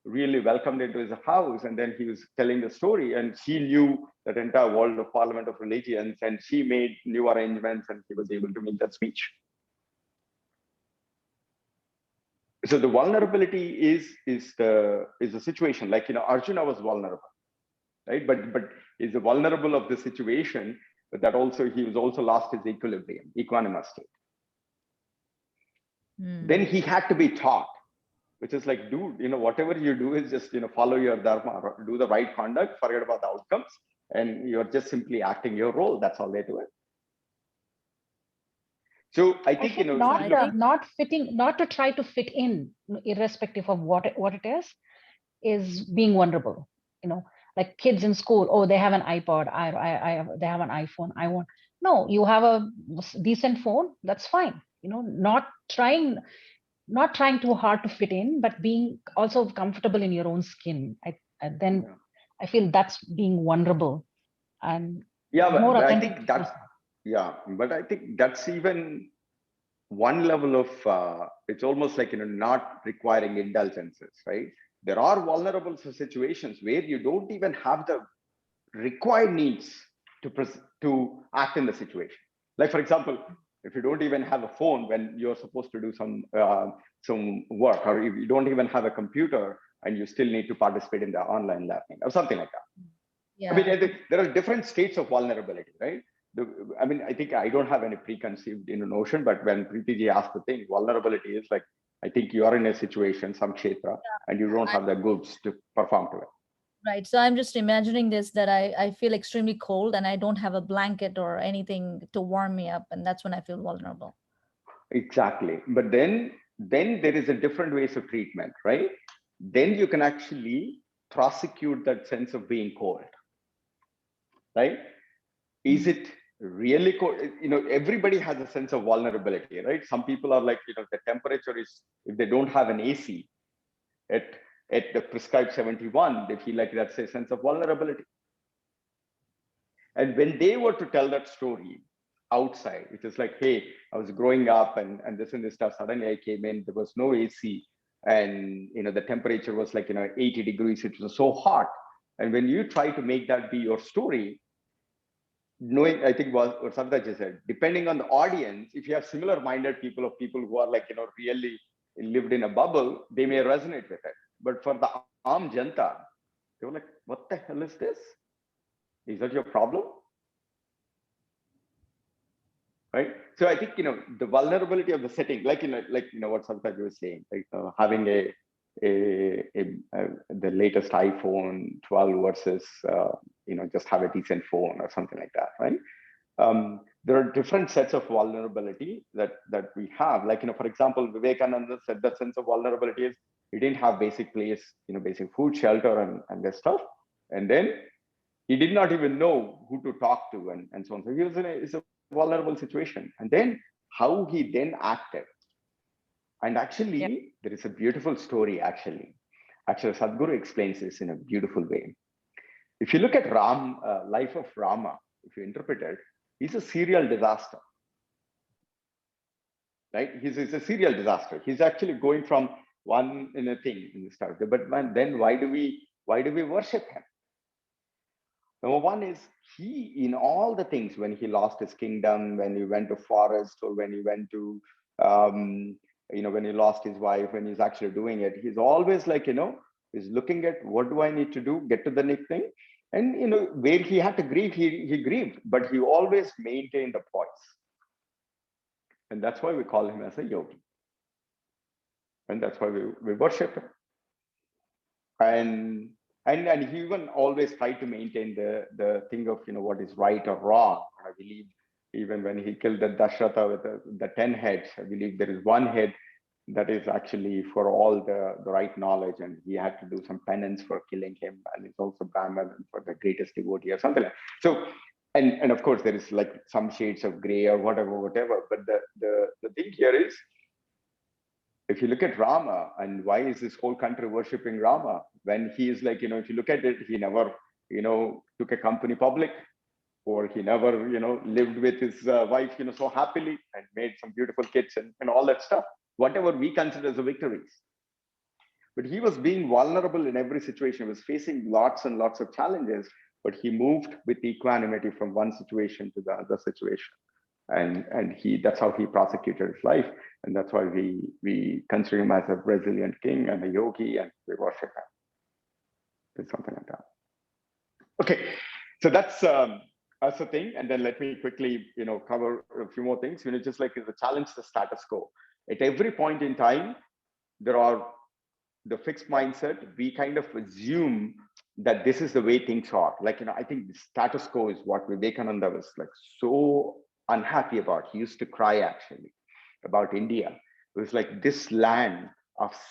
really welcomed him to his house. And then he was telling the story, and she knew that entire World of Parliament of Religions, and she made new arrangements, and he was able to make that speech. So the vulnerability is the situation. Like, Arjuna was vulnerable, right? But is vulnerable of the situation, but that also he was also lost his equilibrium, equanimous state. Then he had to be taught, which is like, dude, whatever you do is just follow your dharma, do the right conduct, forget about the outcomes, and you're just simply acting your role. That's all they do it. So I think, not to try to fit in, irrespective of what it is, is being vulnerable. Like kids in school, oh, they have an iPod, they have an iPhone, I want. No, you have a decent phone, that's fine. Not trying too hard to fit in, but being also comfortable in your own skin. Then I feel that's being vulnerable and more but I authentic. think that, but I think that's even one level of, it's almost like, not requiring indulgences, right? There are vulnerable situations where you don't even have the required needs to act in the situation. Like, for example, if you don't even have a phone when you're supposed to do some work, or if you don't even have a computer and you still need to participate in the online learning or something like that. Yeah. I mean, there are different states of vulnerability, right? I mean, I think I don't have any preconceived notion, but when Preeti ji asked the thing, vulnerability is like, I think you are in a situation, some kshetra, and you don't have the goods to perform to it. Right. So I'm just imagining this, that I feel extremely cold and I don't have a blanket or anything to warm me up. And that's when I feel vulnerable. Exactly. But then there is a different ways of treatment, right? Then you can actually prosecute that sense of being cold, right? Is it really cold? Everybody has a sense of vulnerability, right? Some people are like, the temperature is, if they don't have an AC at the prescribed 71, they feel like that's a sense of vulnerability. And when they were to tell that story outside, it is like, hey, I was growing up and this and this stuff, suddenly I came in, there was no AC, and the temperature was like 80 degrees, it was so hot. And when you try to make that be your story, knowing, I think what Savitaji said, depending on the audience, if you have similar minded people, of people who are like really lived in a bubble, they may resonate with it. But for the Aam Janta, they were like, what the hell is this? Is that your problem? Right. So I think, the vulnerability of the setting, like what Savitaji was saying, like having the latest iPhone 12 versus, just have a decent phone or something like that, right? There are different sets of vulnerability that we have. Like, for example, Vivekananda said that sense of vulnerability is he didn't have basic place, basic food, shelter, and this stuff. And then he did not even know who to talk to and so on. So he was it's a vulnerable situation. And then how he then acted. And actually, there is a beautiful story, actually. Sadhguru explains this in a beautiful way. If you look at life of Rama, if you interpret it, he's a serial disaster. Right? He's a serial disaster. He's actually going from one thing in the start. But then why do we worship him? Number one is he, in all the things, when he lost his kingdom, when he went to forest, or when he went to, when he lost his wife, when he's actually doing it, he's always like, he's looking at what do I need to do, get to the next thing. And, where he had to grieve, he grieved, but he always maintained the poise. And that's why we call him as a yogi. And that's why we worship him. And he even always tried to maintain the thing of what is right or wrong. I believe even when he killed the Dashratha with the 10 heads, I believe there is one head that is actually for all the right knowledge, and he had to do some penance for killing him, and it's also Brahman for the greatest devotee or something like that. So and of course there is like some shades of gray or whatever, but the thing here is, if you look at Rama, and why is this whole country worshipping Rama, when he is like, if you look at it, he never, took a company public, or he never, lived with his wife, so happily, and made some beautiful kids and all that stuff, whatever we consider as a victories. But he was being vulnerable in every situation. He was facing lots and lots of challenges, but he moved with equanimity from one situation to the other situation. And that's how he prosecuted his life. And that's why we consider him as a resilient king and a yogi, and we worship him. It's something like that. Okay, so that's the thing. And then let me quickly, cover a few more things. Just like the challenge the status quo. At every point in time, there are the fixed mindset. We kind of assume that this is the way things are. Like, I think the status quo is what Vivekananda was like so unhappy about. He used to cry actually about India. It was like, this land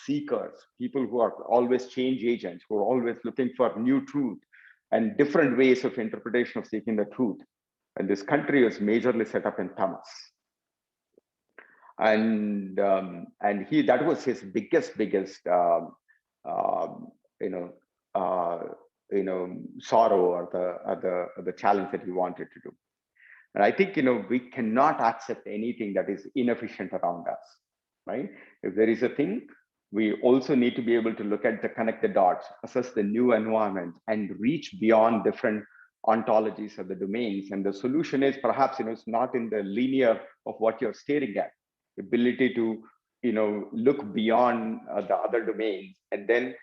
seekers, people who are always change agents, who are always looking for new truth and different ways of interpretation of seeking the truth. And this country was majorly set up in tamas. And that was his biggest sorrow, or the challenge that he wanted to do. And I think, we cannot accept anything that is inefficient around us, right? If there is a thing, we also need to be able to look at connect the dots, assess the new environment, and reach beyond different ontologies of the domains. And the solution is perhaps, it's not in the linear of what you're staring at. The ability to, look beyond the other domains and then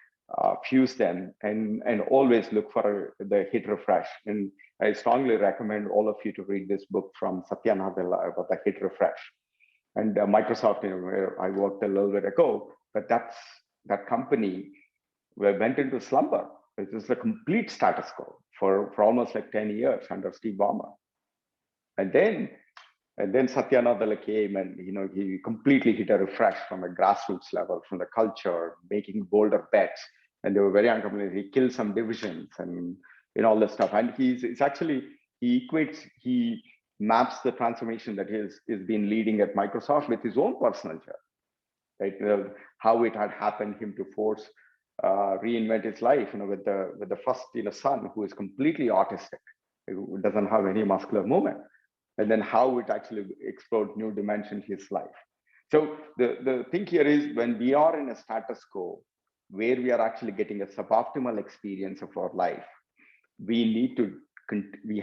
fuse them, and always look for the hit refresh. And I strongly recommend all of you to read this book from Satya Nadella about the hit refresh. And Microsoft, where I worked a little bit ago, but that company went into slumber. It was a complete status quo for almost like 10 years under Steve Ballmer. And then Satya Nadella came, and he completely hit a refresh from a grassroots level, from the culture, making bolder bets. And they were very uncomfortable. He killed some divisions and all this stuff. And he maps the transformation that he's been leading at Microsoft with his own personal journey, right? How it had happened him to force reinvent his life, with the first son who is completely autistic, who doesn't have any muscular movement, and then how it actually explored new dimensions in his life. So the thing here is, when we are in a status quo where we are actually getting a suboptimal experience of our life, we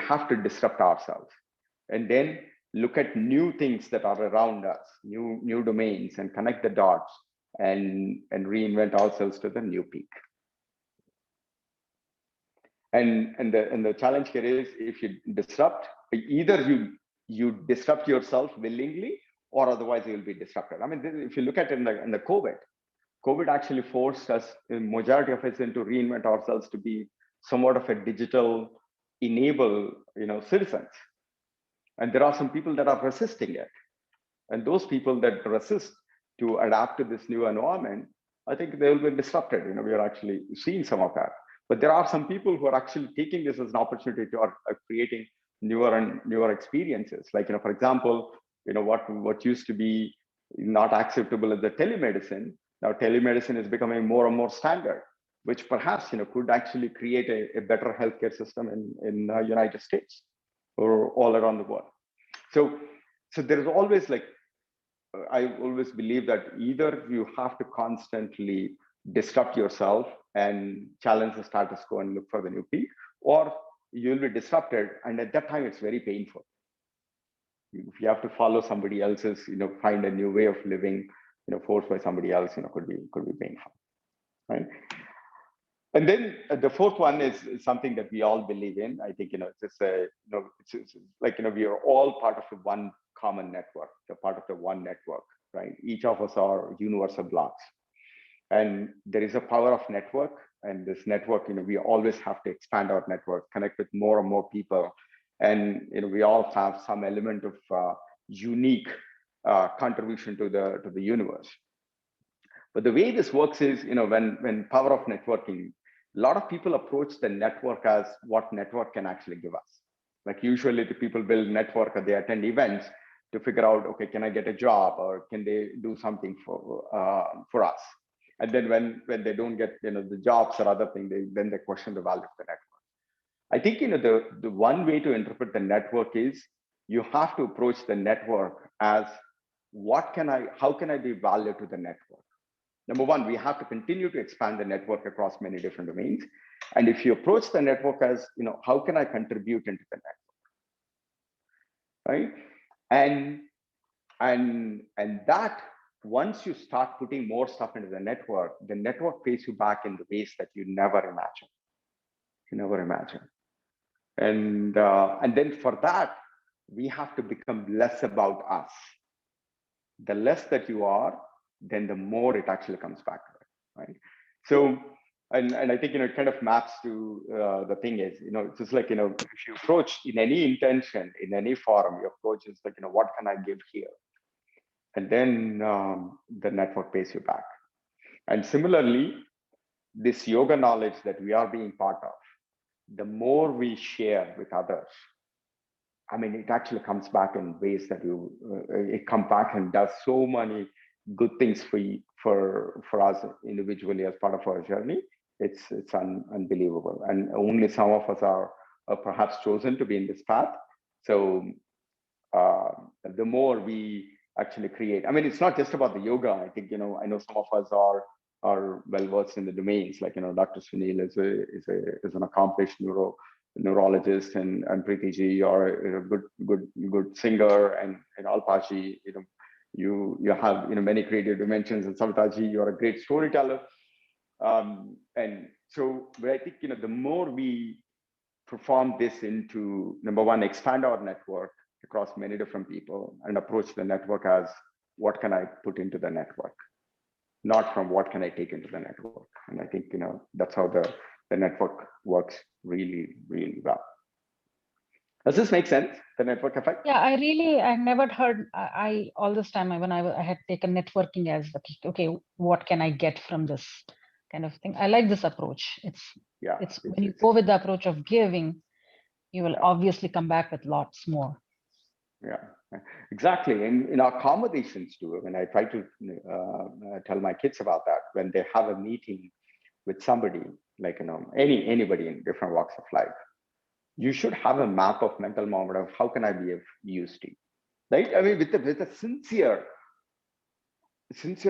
have to disrupt ourselves, and then look at new things that are around us, new domains, and connect the dots, and reinvent ourselves to the new peak. And the challenge here is, if you disrupt, either you disrupt yourself willingly, or otherwise you will be disrupted. I mean, if you look at it in the COVID actually forced us, the majority of us, into reinvent ourselves to be somewhat of a digital enable, citizens. And there are some people that are resisting it. And those people that resist to adapt to this new environment, I think they will be disrupted. We are actually seeing some of that. But there are some people who are actually taking this as an opportunity to creating newer and newer experiences. Like, for example, what used to be not acceptable as the telemedicine, now telemedicine is becoming more and more standard, which perhaps, could actually create a better healthcare system in the United States or all around the world. So there is always, like, I always believe that either you have to constantly disrupt yourself and challenge the status quo and look for the new peak, or you'll be disrupted, and at that time it's very painful. If you have to follow somebody else's, find a new way of living, forced by somebody else, could be painful, right? And then the fourth one is something that we all believe in. I think, it's like, we are all part of the one common network, the part of the one network, right? Each of us are universal blocks. And there is a power of network, and this network, we always have to expand our network, connect with more and more people. And, we all have some element of unique contribution to the universe. But the way this works is, when power of networking, a lot of people approach the network as what network can actually give us. Like, usually the people build network, or they attend events to figure out, okay, can I get a job, or can they do something for us? And then when they don't get, the jobs or other things, then they question the value of the network. I think, the one way to interpret the network is, you have to approach the network as, how can I be value to the network? Number one, we have to continue to expand the network across many different domains. And if you approach the network as, how can I contribute into the network, right? And that, once you start putting more stuff into the network pays you back in the ways that you never imagine. And then for that, we have to become less about us. The less that you are, then the more it actually comes back to it, right? So, and I think, it kind of maps to the thing is, it's just like, if you approach in any intention, in any forum, your approach is like, what can I give here? And then the network pays you back. And similarly, this yoga knowledge that we are being part of, the more we share with others, I mean, it actually comes back in ways that it comes back and does so many good things for us individually as part of our journey. It's unbelievable, and only some of us are perhaps chosen to be in this path. So the more we actually create, I mean, it's not just about the yoga. I think, I know some of us are well versed in the domains, like, Dr. Sunil is an accomplished neurologist, and Preeti ji are a good singer, and Alpaji, you have many creative dimensions, and Savita ji, you're a great storyteller. And so, but I think the more we perform this into, number one, expand our network across many different people, and approach the network as what can I put into the network, not from what can I take into the network. And I think that's how the network works really, really well. Does this make sense? The network effect? Yeah, I never heard. I all this time when I had taken networking as okay, what can I get from this kind of thing? I like this approach. It's when you go with the approach of giving, you will obviously come back with lots more. Yeah, exactly. And in our accommodations too, when I try to tell my kids about that, when they have a meeting with somebody, like anybody in different walks of life, you should have a map of mental moment of how can I be of use to you, right? I mean, with a sincere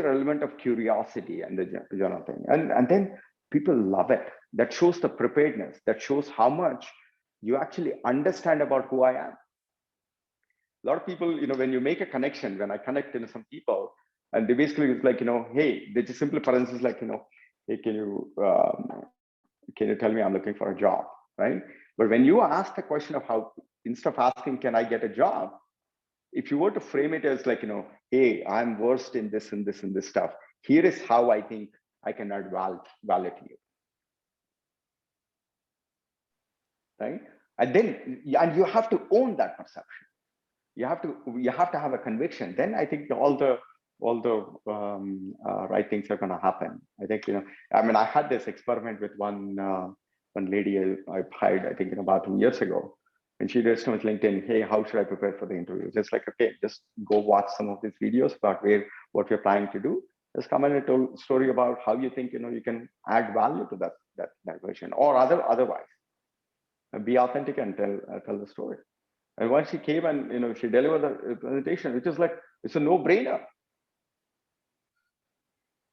element of curiosity and the general thing, and then people love it. That shows the preparedness. That shows how much you actually understand about who I am. A lot of people, when you make a connection, when I connect some people, and they basically it's like, hey, they just simply, for instance, like, hey, can you tell me I'm looking for a job, right? But when you ask the question of how, instead of asking, can I get a job? If you were to frame it as like, hey, I'm versed in this and this and this stuff. Here is how I think I can add value to you, right? And then, and you have to own that perception. You have to have a conviction. Then I think all the right things are going to happen. I think, I mean, I had this experiment with one lady I hired, I think about 2 years ago, and she just on LinkedIn, hey, how should I prepare for the interview? Just like, okay, just go watch some of these videos about what we're planning to do. Just come in and tell a story about how you think, you can add value to that version, or otherwise. Be authentic and tell the story. And once she came and she delivered the presentation, which is like, it's a no-brainer,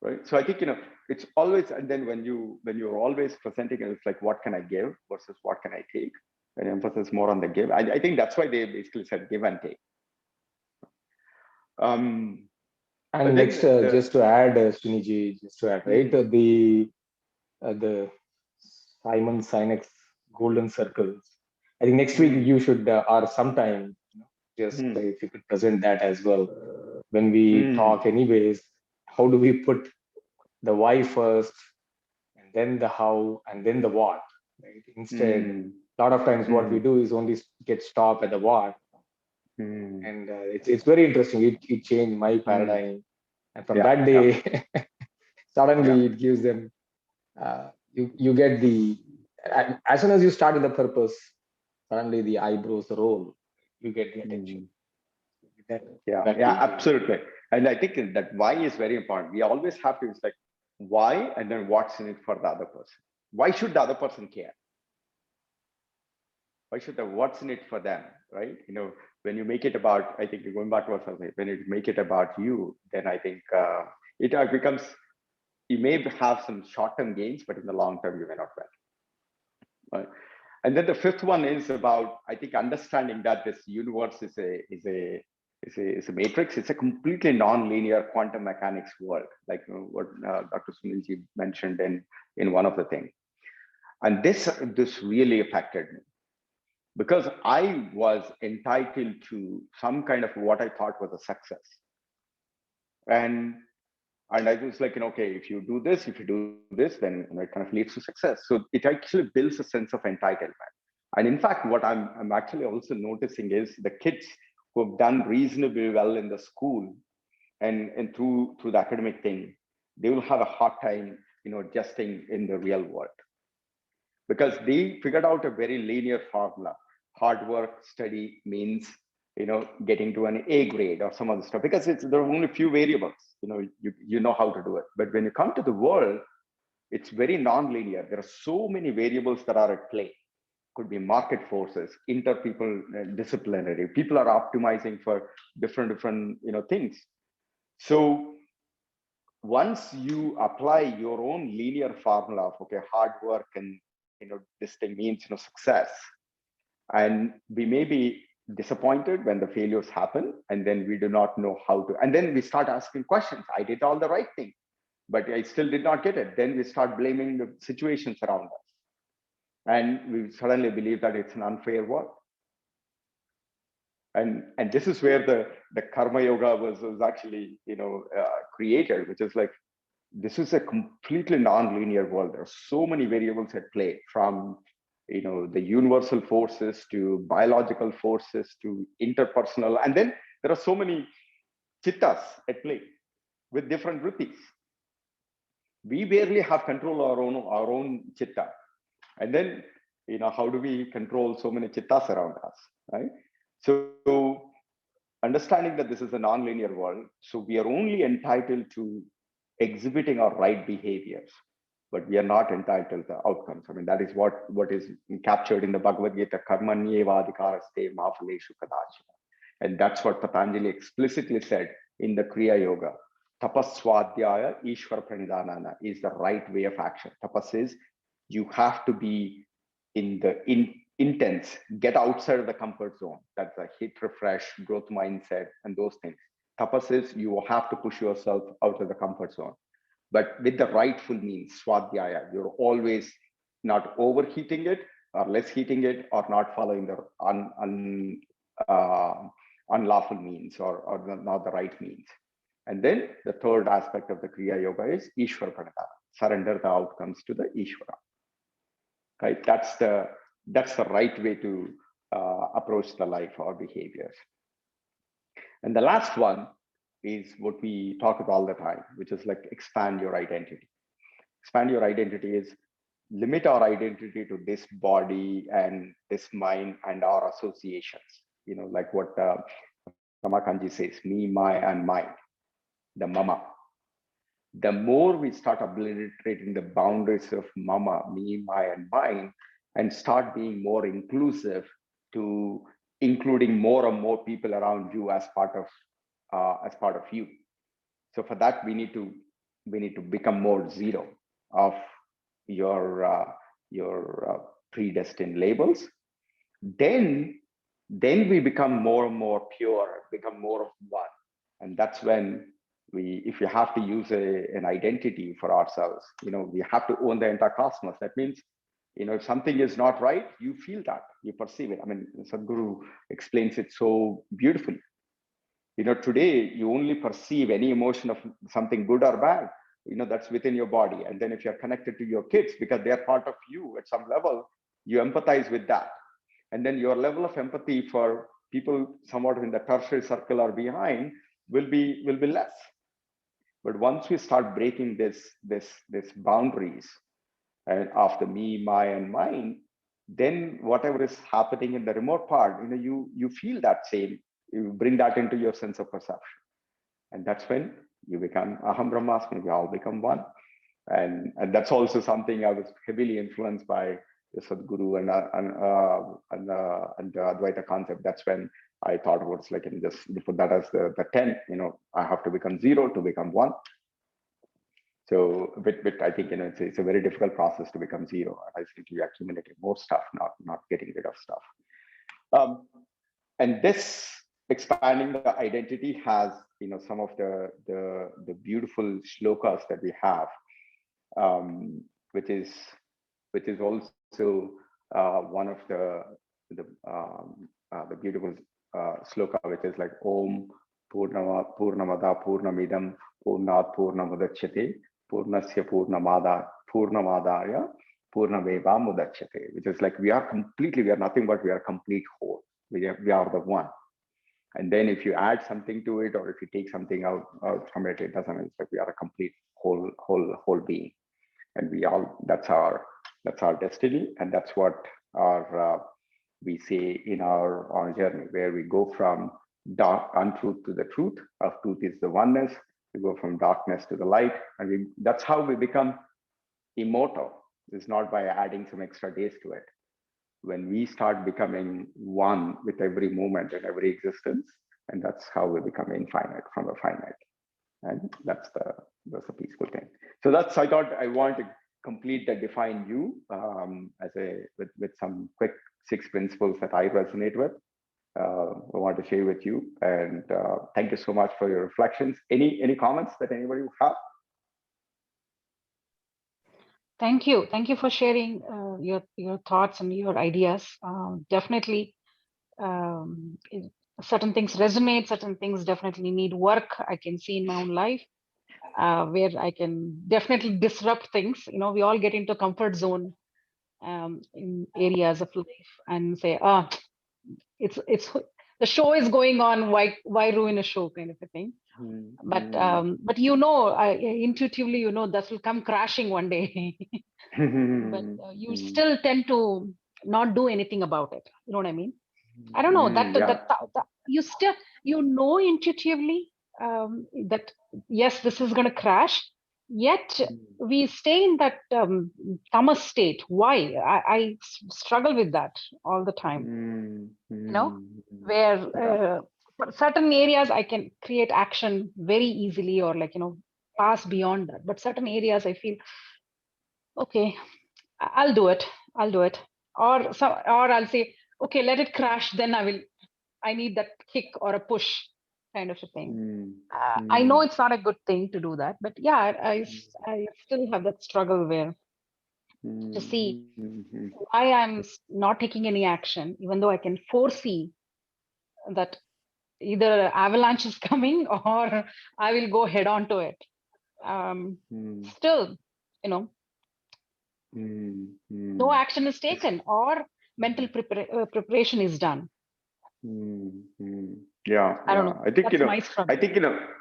right? So I think it's always, and then when you're always presenting, it's like, what can I give versus what can I take? And emphasis more on the give. I think that's why they basically said give and take. And next, just to add, Sriniji, right? The Simon Sinek's golden circles. I think next week you should, or sometime, just if you could present that as well. When we talk anyways, how do we put the why first, and then the how, and then the what, right? Instead, a lot of times what we do is only get stopped at the what. And it's very interesting. It changed my paradigm. And from that day, suddenly it gives them, you get as soon as you start with the purpose, suddenly the eyebrows roll, you get the attention. Absolutely. And I think that why is very important. We always have to, it's like why, and then what's in it for the other person. Why should the other person care? Why should what's in it for them, right? When you make it about, I think going back to what I was saying, when you make it about you, then I think it becomes, you may have some short-term gains, but in the long term, you may not win. Right? And then the fifth one is about, I think, understanding that this universe is a matrix. It's a completely non-linear quantum mechanics world, like what Dr. Sunilji mentioned in one of the things. And this really affected me, because I was entitled to some kind of what I thought was a success. And I was like, okay, if you do this, then it kind of leads to success. So it actually builds a sense of entitlement. And in fact, what I'm actually also noticing is the kids who have done reasonably well in the school and through the academic thing, they will have a hard time, adjusting in the real world, because they figured out a very linear formula. Hard work, study means, getting to an A grade or some other stuff, because there are only a few variables, you know how to do it. But when you come to the world, it's very non-linear. There are so many variables that are at play. Could be market forces, inter-people, disciplinary. People are optimizing for different things. So once you apply your own linear formula of, okay, hard work and this thing means success, and we may be disappointed when the failures happen, and then we do not know how to, and then we start asking questions. I did all the right thing, but I still did not get it. Then we start blaming the situations around us, and we suddenly believe that it's an unfair world. And this is where the karma yoga was actually created, which is like, this is a completely non-linear world. There are so many variables at play, from the universal forces to biological forces to interpersonal, and then there are so many chittas at play with different vrittis. We barely have control of our own chitta, and then how do we control so many chittas around us, right? So understanding that this is a non-linear world, so we are only entitled to exhibiting our right behaviors, but we are not entitled to outcomes. I mean, that is what is captured in the Bhagavad Gita, karmanyevadhikaraste ma phaleshu kadachana. And that's what Patanjali explicitly said in the Kriya Yoga. Tapaswadhyaya Ishvara pranidhana is the right way of action. Tapas is, you have to be in the intense, get outside of the comfort zone. That's a hit, refresh, growth mindset, and those things. Tapas is, you have to push yourself out of the comfort zone, but with the rightful means, swadhyaya. You're always not overheating it or less heating it, or not following the unlawful means, or not the right means. And then the third aspect of the Kriya Yoga is Ishvara pranidhana. Surrender the outcomes to the Ishvara. Right? That's the right way to approach the life or behaviors. And the last one is what we talk about all the time, which is like expand your identity. Expand your identity is limit our identity to this body and this mind and our associations. Like what Ramakanji says, me, my, and mine, the mama. The more we start obliterating the boundaries of mama, me, my, and mine, and start being more inclusive to including more and more people around you as part of you. So for that, we need to become more zero of your predestined labels. Then we become more and more pure, become more of one, and that's when if you have to use an identity for ourselves, we have to own the entire cosmos. That means, if something is not right, you feel that, you perceive it. I mean, Sadhguru explains it so beautifully. Today you only perceive any emotion of something good or bad, that's within your body. And then if you're connected to your kids, because they're part of you at some level, you empathize with that. And then your level of empathy for people somewhat in the tertiary circle or behind will be less. But once we start breaking this boundaries of the me, my, and mine, then whatever is happening in the remote part, you feel that same, you bring that into your sense of perception. And that's when you become Aham Brahmasmi, we all become one. And that's also something I was heavily influenced by the Sadhguru and the Advaita concept. That's when I thought about it's like, just put that as the 10, I have to become 0 to become 1. So I think, it's a very difficult process to become 0. I think you accumulating more stuff, not getting rid of stuff. And this expanding the identity has, some of the beautiful shlokas that we have, which is also one of the beautiful sloka, which is like Om Purnamada Purnamidam Purnat Purnamudachyate Purnasya Purnamadaya Purnameva Mudachyate, which is like we are nothing but we are complete whole. We are the one. And then if you add something to it, or if you take something out from it, it doesn't. It's like we are a complete whole whole being. And that's our destiny, and that's what we say in our journey, where we go from untruth to the truth. Of truth is the oneness. We go from darkness to the light, and that's how we become immortal. It's not by adding some extra days to it. When we start becoming one with every moment and every existence, and that's how we become infinite from a finite. And that's a peaceful thing. So I thought I want to complete that define you with some quick 6 principles that I resonate with. I want to share with you, and thank you so much for your reflections. Any comments that anybody would have? Thank you for sharing your thoughts and your ideas. Definitely, certain things resonate, certain things definitely need work. I can see in my own life where I can definitely disrupt things. We all get into comfort zone in areas of life and say, it's the show is going on. Why ruin a show, kind of a thing. But intuitively, that will come crashing one day. But you still tend to not do anything about it. You know what I mean? I don't know that you still intuitively that yes, this is going to crash. Yet we stay in that tamas state. Why? I struggle with that all the time. Where certain areas I can create action very easily, or pass beyond that. But certain areas I feel, okay, I'll do it, or I'll say, okay, let it crash. Then I need that kick or a push, kind of a thing. I know it's not a good thing to do that, but yeah, I still have that struggle where to see why I'm not taking any action, even though I can foresee that either avalanche is coming or I will go head on to it. Still, no action is taken or mental preparation is done. Yeah, I don't know. I think that's my struggle. I think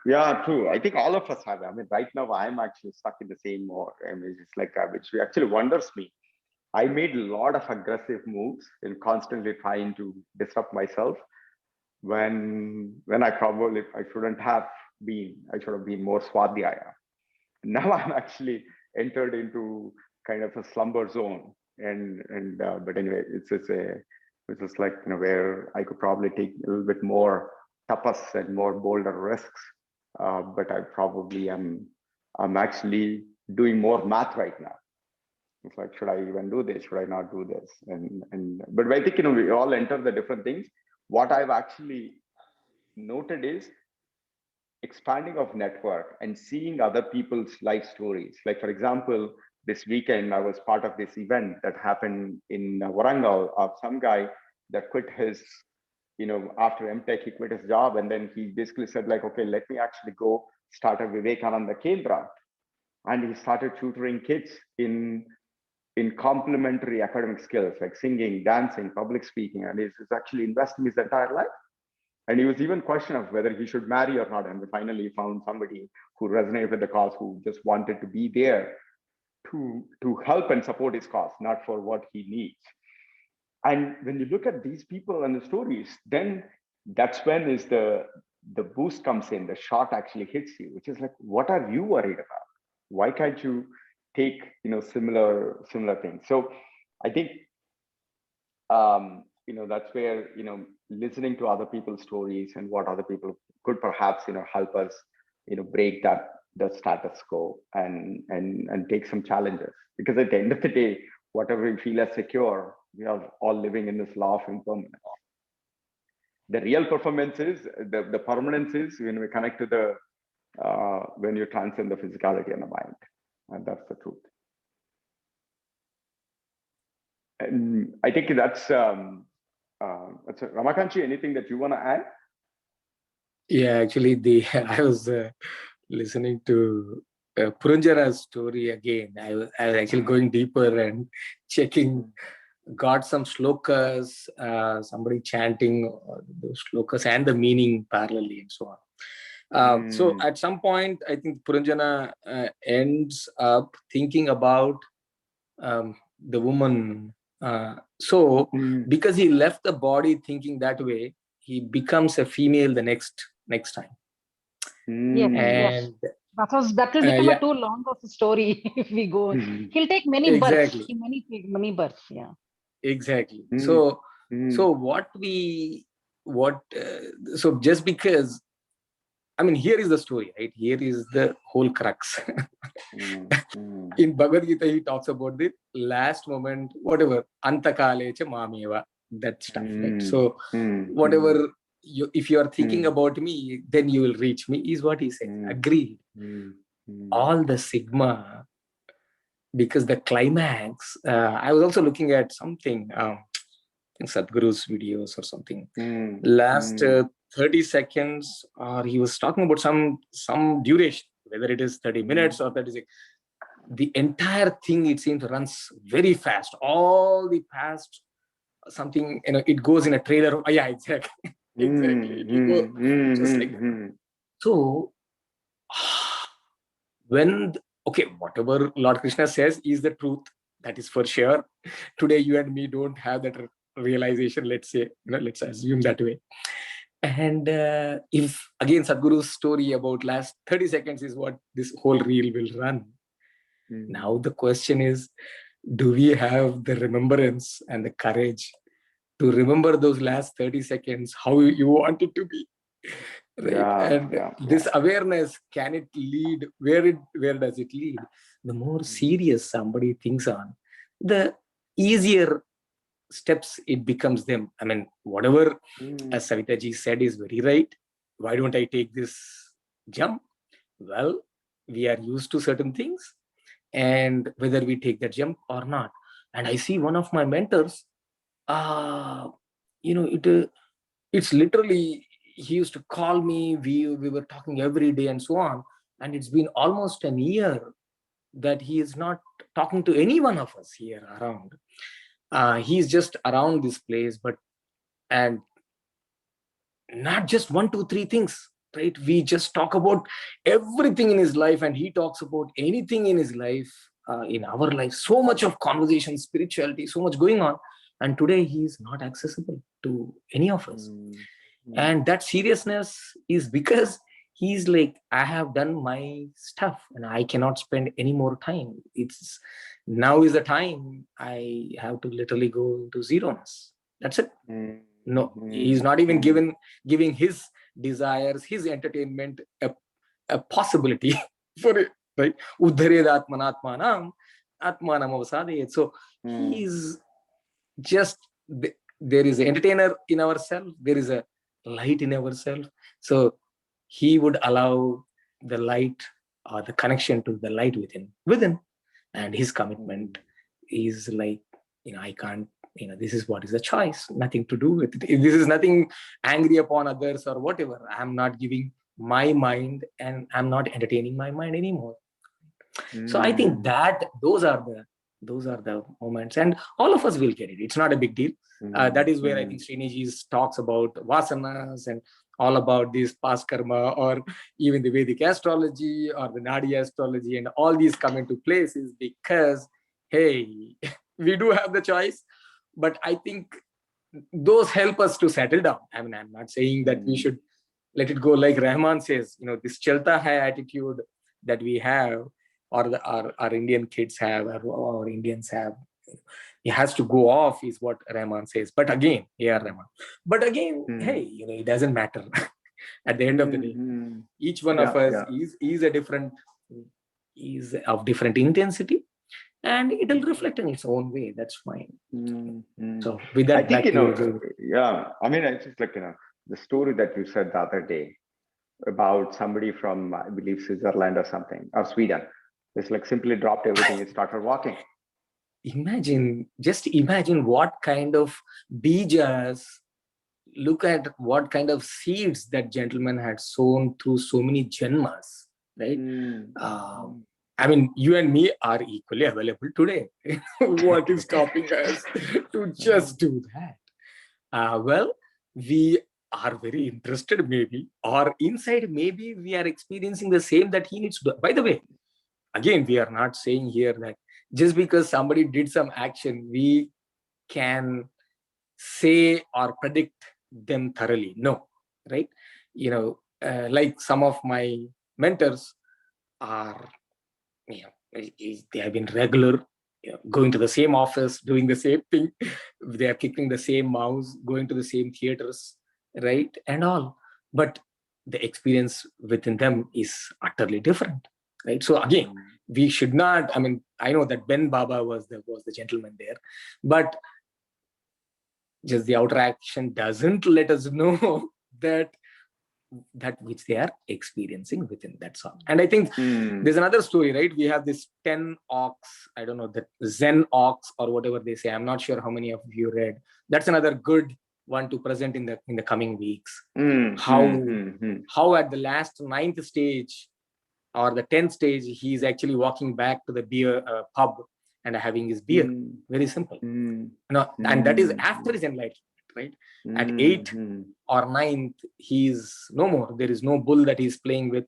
yeah, true. I think all of us have. I mean, right now I'm actually stuck in the same mode. I mean, it's like which actually wonders me. I made a lot of aggressive moves in constantly trying to disrupt myself when I shouldn't have been. I should have been more swadhyaya. Now I'm actually entered into kind of a slumber zone, but anyway, it's just like where I could probably take a little bit more tapas and more bolder risks, but I probably I'm actually doing more math right now. It's like, should I even do this? Should I not do this? But I think we all enter the different things. What I've actually noted is expanding of network and seeing other people's life stories. Like, for example, this weekend, I was part of this event that happened in Warangal of some guy that quit his, after MTech, he quit his job. And then he basically said like, okay, let me actually go start a Vivekananda Kendra. And he started tutoring kids in complementary academic skills like singing, dancing, public speaking. And he's actually investing his entire life. And he was even questioning of whether he should marry or not. And we finally found somebody who resonated with the cause, who just wanted to be there to help and support his cause, not for what he needs. And when you look at these people and the stories, then that's when is the boost comes in, the shot actually hits you, which is like, what are you worried about? Why can't you take similar things? So I think that's where listening to other people's stories and what other people could perhaps help us break the status quo and take some challenges, because at the end of the day, whatever we feel as secure, we are all living in this law of impermanence. The real performance is the permanence is when we connect to the when you transcend the physicality and the mind, and that's the truth. And I think that's Ramakanchi, anything that you want to add? Yeah, actually, I was listening to Puranjara's story again. I was actually going deeper and checking, got some slokas, somebody chanting those slokas and the meaning parallelly and so on. So at some point, I think Puranjana ends up thinking about the woman. So because he left the body thinking that way, he becomes a female the next time. Yes, yes. That will become a too long of a story if we go. He'll take many births. Many births. Yeah. Exactly. So so just because, I mean, here is the story, right? Here is the whole crux. In Bhagavad Gita, he talks about the last moment, whatever, antakale cha mameva, that stuff, right? So whatever, if you are thinking about me, then you will reach me, is what he says. Agreed. All the sigma, because the climax, I was also looking at something, in Sadhguru's videos or something. Last 30 seconds, or he was talking about some duration, whether it is 30 minutes or 30 seconds. The entire thing, it seems, runs very fast. All the past, something, it goes in a trailer. Oh, yeah, exactly. Exactly. It will go just like that. So, whatever Lord Krishna says is the truth. That is for sure. Today, you and me don't have that realization, let's say, let's assume that way. And if, again, Sadhguru's story about last 30 seconds is what this whole reel will run. Now the question is, do we have the remembrance and the courage to remember those last 30 seconds, how you want it to be? Right? This awareness, can it lead, where does it lead? The more serious somebody thinks on, the easier steps it becomes them. I mean, whatever as Savita ji said is very right. Why don't I take this jump? Well, we are used to certain things, and whether we take that jump or not. And I see one of my mentors, it's literally, he used to call me, we were talking every day and so on. And it's been almost an year that he is not talking to any one of us here around. He's just around this place, and not just 1, 2, 3 things, right? We just talk about everything in his life, and he talks about anything in his life, in our life. So much of conversation, spirituality, so much going on. And today he is not accessible to any of us. And that seriousness is because he's like, I have done my stuff and I cannot spend any more time. Now is the time I have to literally go to zeroness. That's it. No, he's not even giving his desires, his entertainment a possibility for it, right? Uddhared atmanatmanam atmanam avasadayet. So he's just, there is an entertainer in ourselves, there is a light in ourselves. So he would allow the light or the connection to the light within. And his commitment is like, I can't, this is what is a choice, nothing to do with it. This is nothing angry upon others or whatever. I'm not giving my mind, and I'm not entertaining my mind anymore. So I think that those are the moments, and all of us will get it. It's not a big deal. That is where I think Sriniji talks about vasanas and all about this past karma, or even the Vedic astrology or the Nadi astrology, and all these come into place is because, hey, we do have the choice. But I think those help us to settle down. I mean, I'm not saying that we should let it go, like Rahman says, this chalta hai attitude that we have, or our Indian kids have, or Indians have, it has to go off, is what Rahman says. But again, Rahman. But again, hey, it doesn't matter. At the end of the day, each one of us is of different intensity, and it'll reflect in its own way. That's fine. So with that, I think, I mean, it's just like, the story that you said the other day about somebody from, I believe, Switzerland or something, or Sweden. It's like simply dropped everything and started walking. Just imagine what kind of bijas, look at what kind of seeds that gentleman had sown through so many janmas, right? I mean, you and me are equally available today. What is stopping us to just do that? Well, we are very interested maybe, or inside maybe we are experiencing the same that he needs to do. By the way, again, we are not saying here that just because somebody did some action, we can say or predict them thoroughly. No, right? Like some of my mentors are, they have been regular, going to the same office, doing the same thing. They are kicking the same mouse, going to the same theaters, right? And all. But the experience within them is utterly different, right? So again, we should not, I know that Ben Baba was the gentleman there, but just the outer action doesn't let us know that which they are experiencing within that song. And I think there's another story, right? We have this 10 ox, I don't know, the Zen ox or whatever they say. I'm not sure how many of you read. That's another good one to present in the coming weeks. How at the last 9th stage or the 10th stage, he's actually walking back to the beer pub and having his beer. Very simple. And that is after his enlightenment, right? At 8th or 9th, he's no more. There is no bull that he's playing with,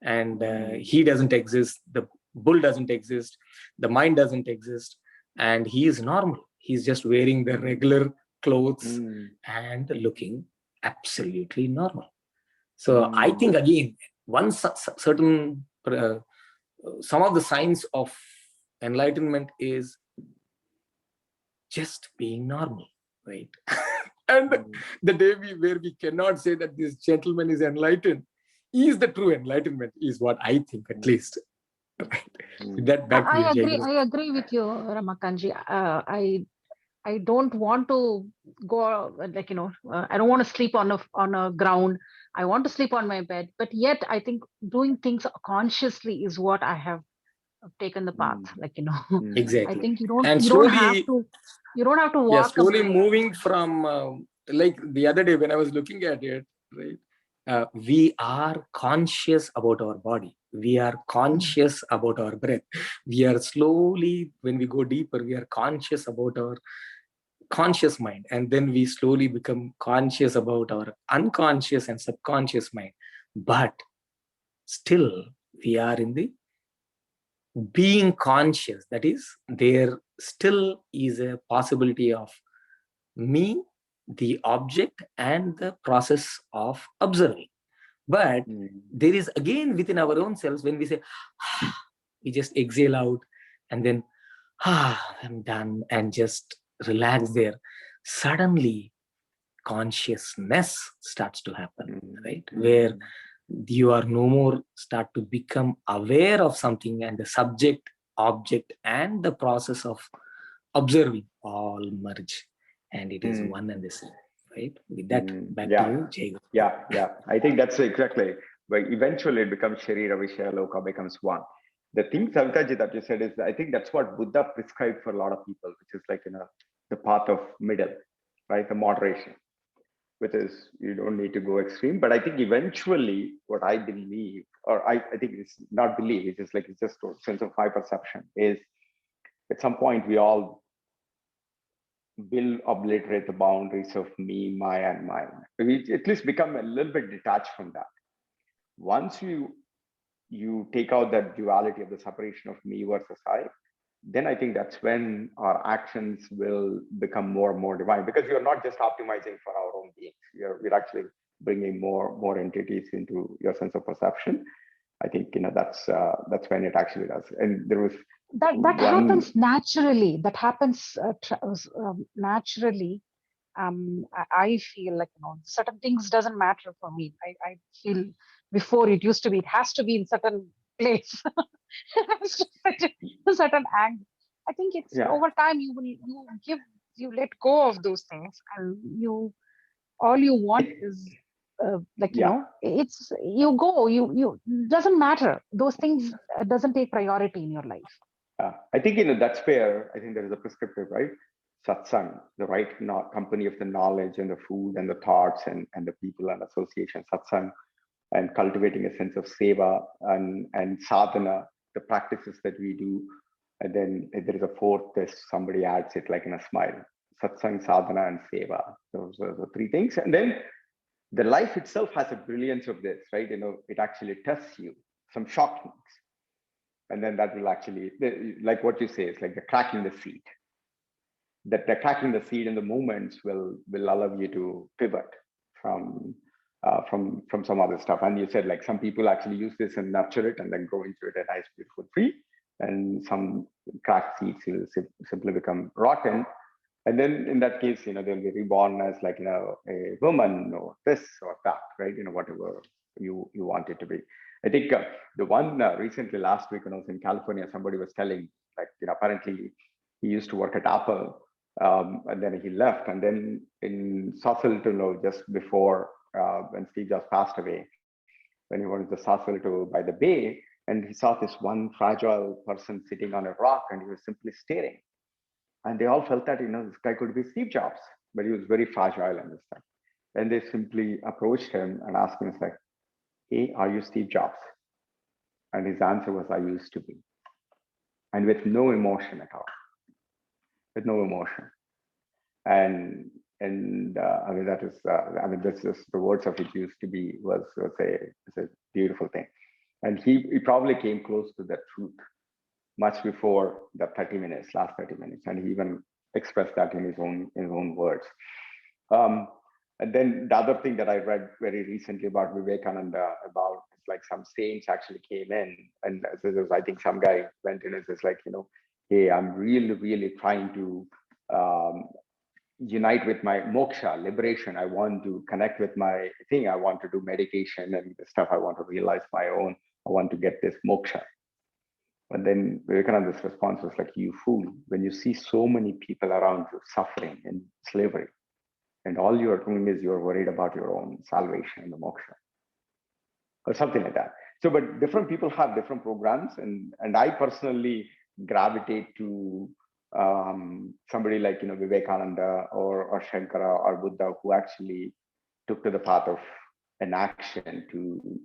and he doesn't exist. The bull doesn't exist. The mind doesn't exist, and he is normal. He's just wearing the regular clothes and looking absolutely normal. So I think again, one certain some of the signs of enlightenment is just being normal, right? And the day where we cannot say that this gentleman is enlightened is the true enlightenment, is what I think, at least. Right? With that, back to you, I agree with you, Ramakanji. I don't want to go I don't want to sleep on a ground. I want to sleep on my bed, but yet I think doing things consciously is what I have taken the path. Exactly. I think you don't have to walk. Slowly moving from like the other day when I was looking at it, right? We are conscious about our body. We are conscious about our breath. We are slowly, when we go deeper, we are conscious about our conscious mind, and then we slowly become conscious about our unconscious and subconscious mind. But still, we are in the being conscious. That is, there still is a possibility of me, the object, and the process of observing. But there is again within our own selves, when we say, we just exhale out and then, I'm done, and just relax there. Suddenly, consciousness starts to happen, right? Where you are no more start to become aware of something, and the subject, object, and the process of observing all merge, and it is one and the same, right? With that, back to you, Jay. Yeah. I think that's exactly where eventually it becomes Sharira Vishaya Loka becomes one. The thing, Savitaji, that you said is, I think that's what Buddha prescribed for a lot of people, which is like, the path of middle, right? The moderation, which is you don't need to go extreme. But I think eventually what I believe, or I think it's not believe, it's just a sense of my perception, is at some point we all will obliterate the boundaries of me, my, and mine. We at least become a little bit detached from that. Once you take out that duality of the separation of me versus I, then I think that's when our actions will become more and more divine, because we are not just optimizing for our own beings. We're actually bringing more entities into your sense of perception. I think that's when it actually does. And there was that happens naturally. That happens naturally. I feel like certain things doesn't matter for me. I feel before it used to be. It has to be in certain place. A certain angle. I think it's over time you let go of those things, and all you want is it's you go you doesn't matter. Those things doesn't take priority in your life. I think that's where I think there is a prescriptive, right? Satsang, the right company of the knowledge and the food and the thoughts and the people and association, satsang, and cultivating a sense of seva and sadhana, the practices that we do. And then there is a fourth, somebody adds it like in a smile: satsang, sadhana, and seva. Those are the three things. And then the life itself has a brilliance of this, right? It actually tests you, some shockings. And then that will actually, like what you say, it's like the cracking the seed. That the cracking the seed in the moments will allow you to pivot from some other stuff. And you said like some people actually use this and nurture it and then grow into it a nice, beautiful tree. And some cracked seeds will simply become rotten. And then in that case, they'll be reborn as like, a woman or this or that, right? Whatever you want it to be. I think the one recently last week when I was in California, somebody was telling like, apparently he used to work at Apple and then he left. And then in Sausalito, just before when Steve Jobs passed away, when he went to Sausalito by the bay, and he saw this one fragile person sitting on a rock and he was simply staring. And they all felt that, this guy could be Steve Jobs, but he was very fragile and this thing. And they simply approached him and asked him, it's like, hey, are you Steve Jobs? And his answer was, I used to be. And with no emotion at all, with no emotion. And I mean, that is, that's just the words of it used to be was a beautiful thing. And he probably came close to that truth much before the last 30 minutes. And he even expressed that in his own words. And then the other thing that I read very recently about Vivekananda, about it's like some saints actually came in, and I think some guy went in and says like, hey, I'm really, really trying to unite with my moksha, liberation. I want to connect with my thing. I want to do meditation and the stuff. I want to realize my own. I want to get this moksha. And then Vivekananda's response was like, you fool, when you see so many people around you suffering in slavery, and all you're doing is you're worried about your own salvation and the moksha, or something like that. So, but different people have different programs, and I personally gravitate to somebody like Vivekananda or Shankara or Buddha, who actually took to the path of an action to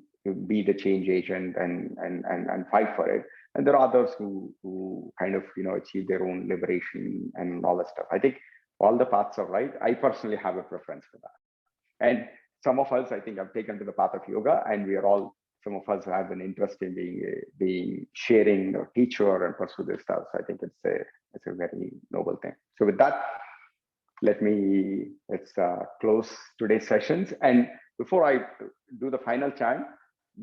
be the change agent and fight for it. And there are others who kind of achieve their own liberation and all that stuff. I think all the paths are right. I personally have a preference for that. And some of us, I think, have taken to the path of yoga, and some of us have an interest in being sharing or teacher and pursue this stuff. So I think it's a very noble thing. So with that, let's close today's sessions. And before I do the final chant,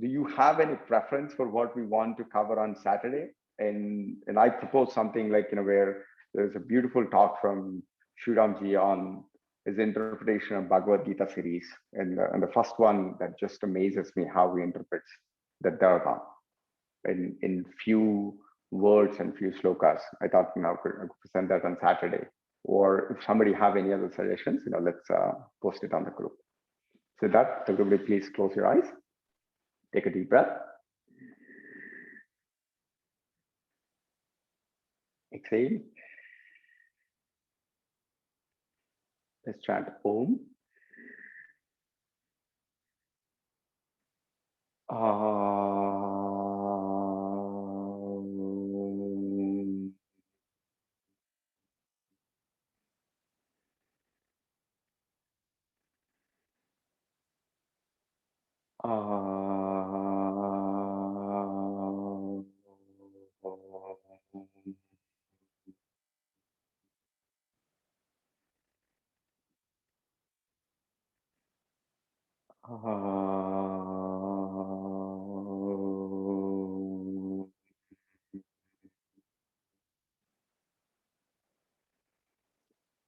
do you have any preference for what we want to cover on Saturday? And I propose something like, where there's a beautiful talk from Shuramji on his interpretation of Bhagavad Gita series. And the first one that just amazes me how he interprets the Dharma in few words and few slokas. I thought I could present that on Saturday. Or if somebody have any other suggestions, let's post it on the group. So that, everybody please close your eyes. Take a deep breath. Exhale. Let's chant Om.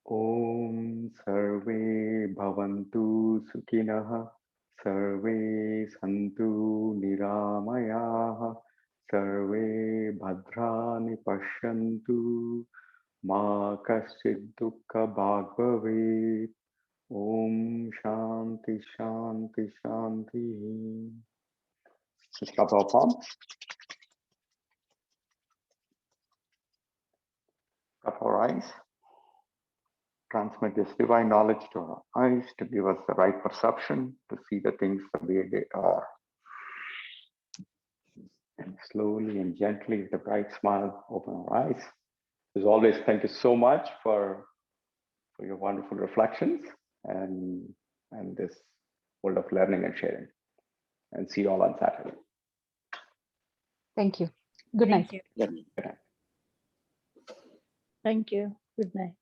Om Sarve Bhavantu Sukhinah, Sarve Santu Niramayah, Sarve Bhadrani Pashyantu, Ma Kaschid Dukkha Bhag Bhavet. Om Shanti Shanti Shanti. Just cup our palms. Cup our eyes. Transmit this divine knowledge to our eyes to give us the right perception to see the things the way they are. And slowly and gently, with a bright smile, open our eyes. As always, thank you so much for your wonderful reflections and this world of learning and sharing. And see you all on Saturday. Thank you. Good night. Thank you. Good night. Thank you. Good night.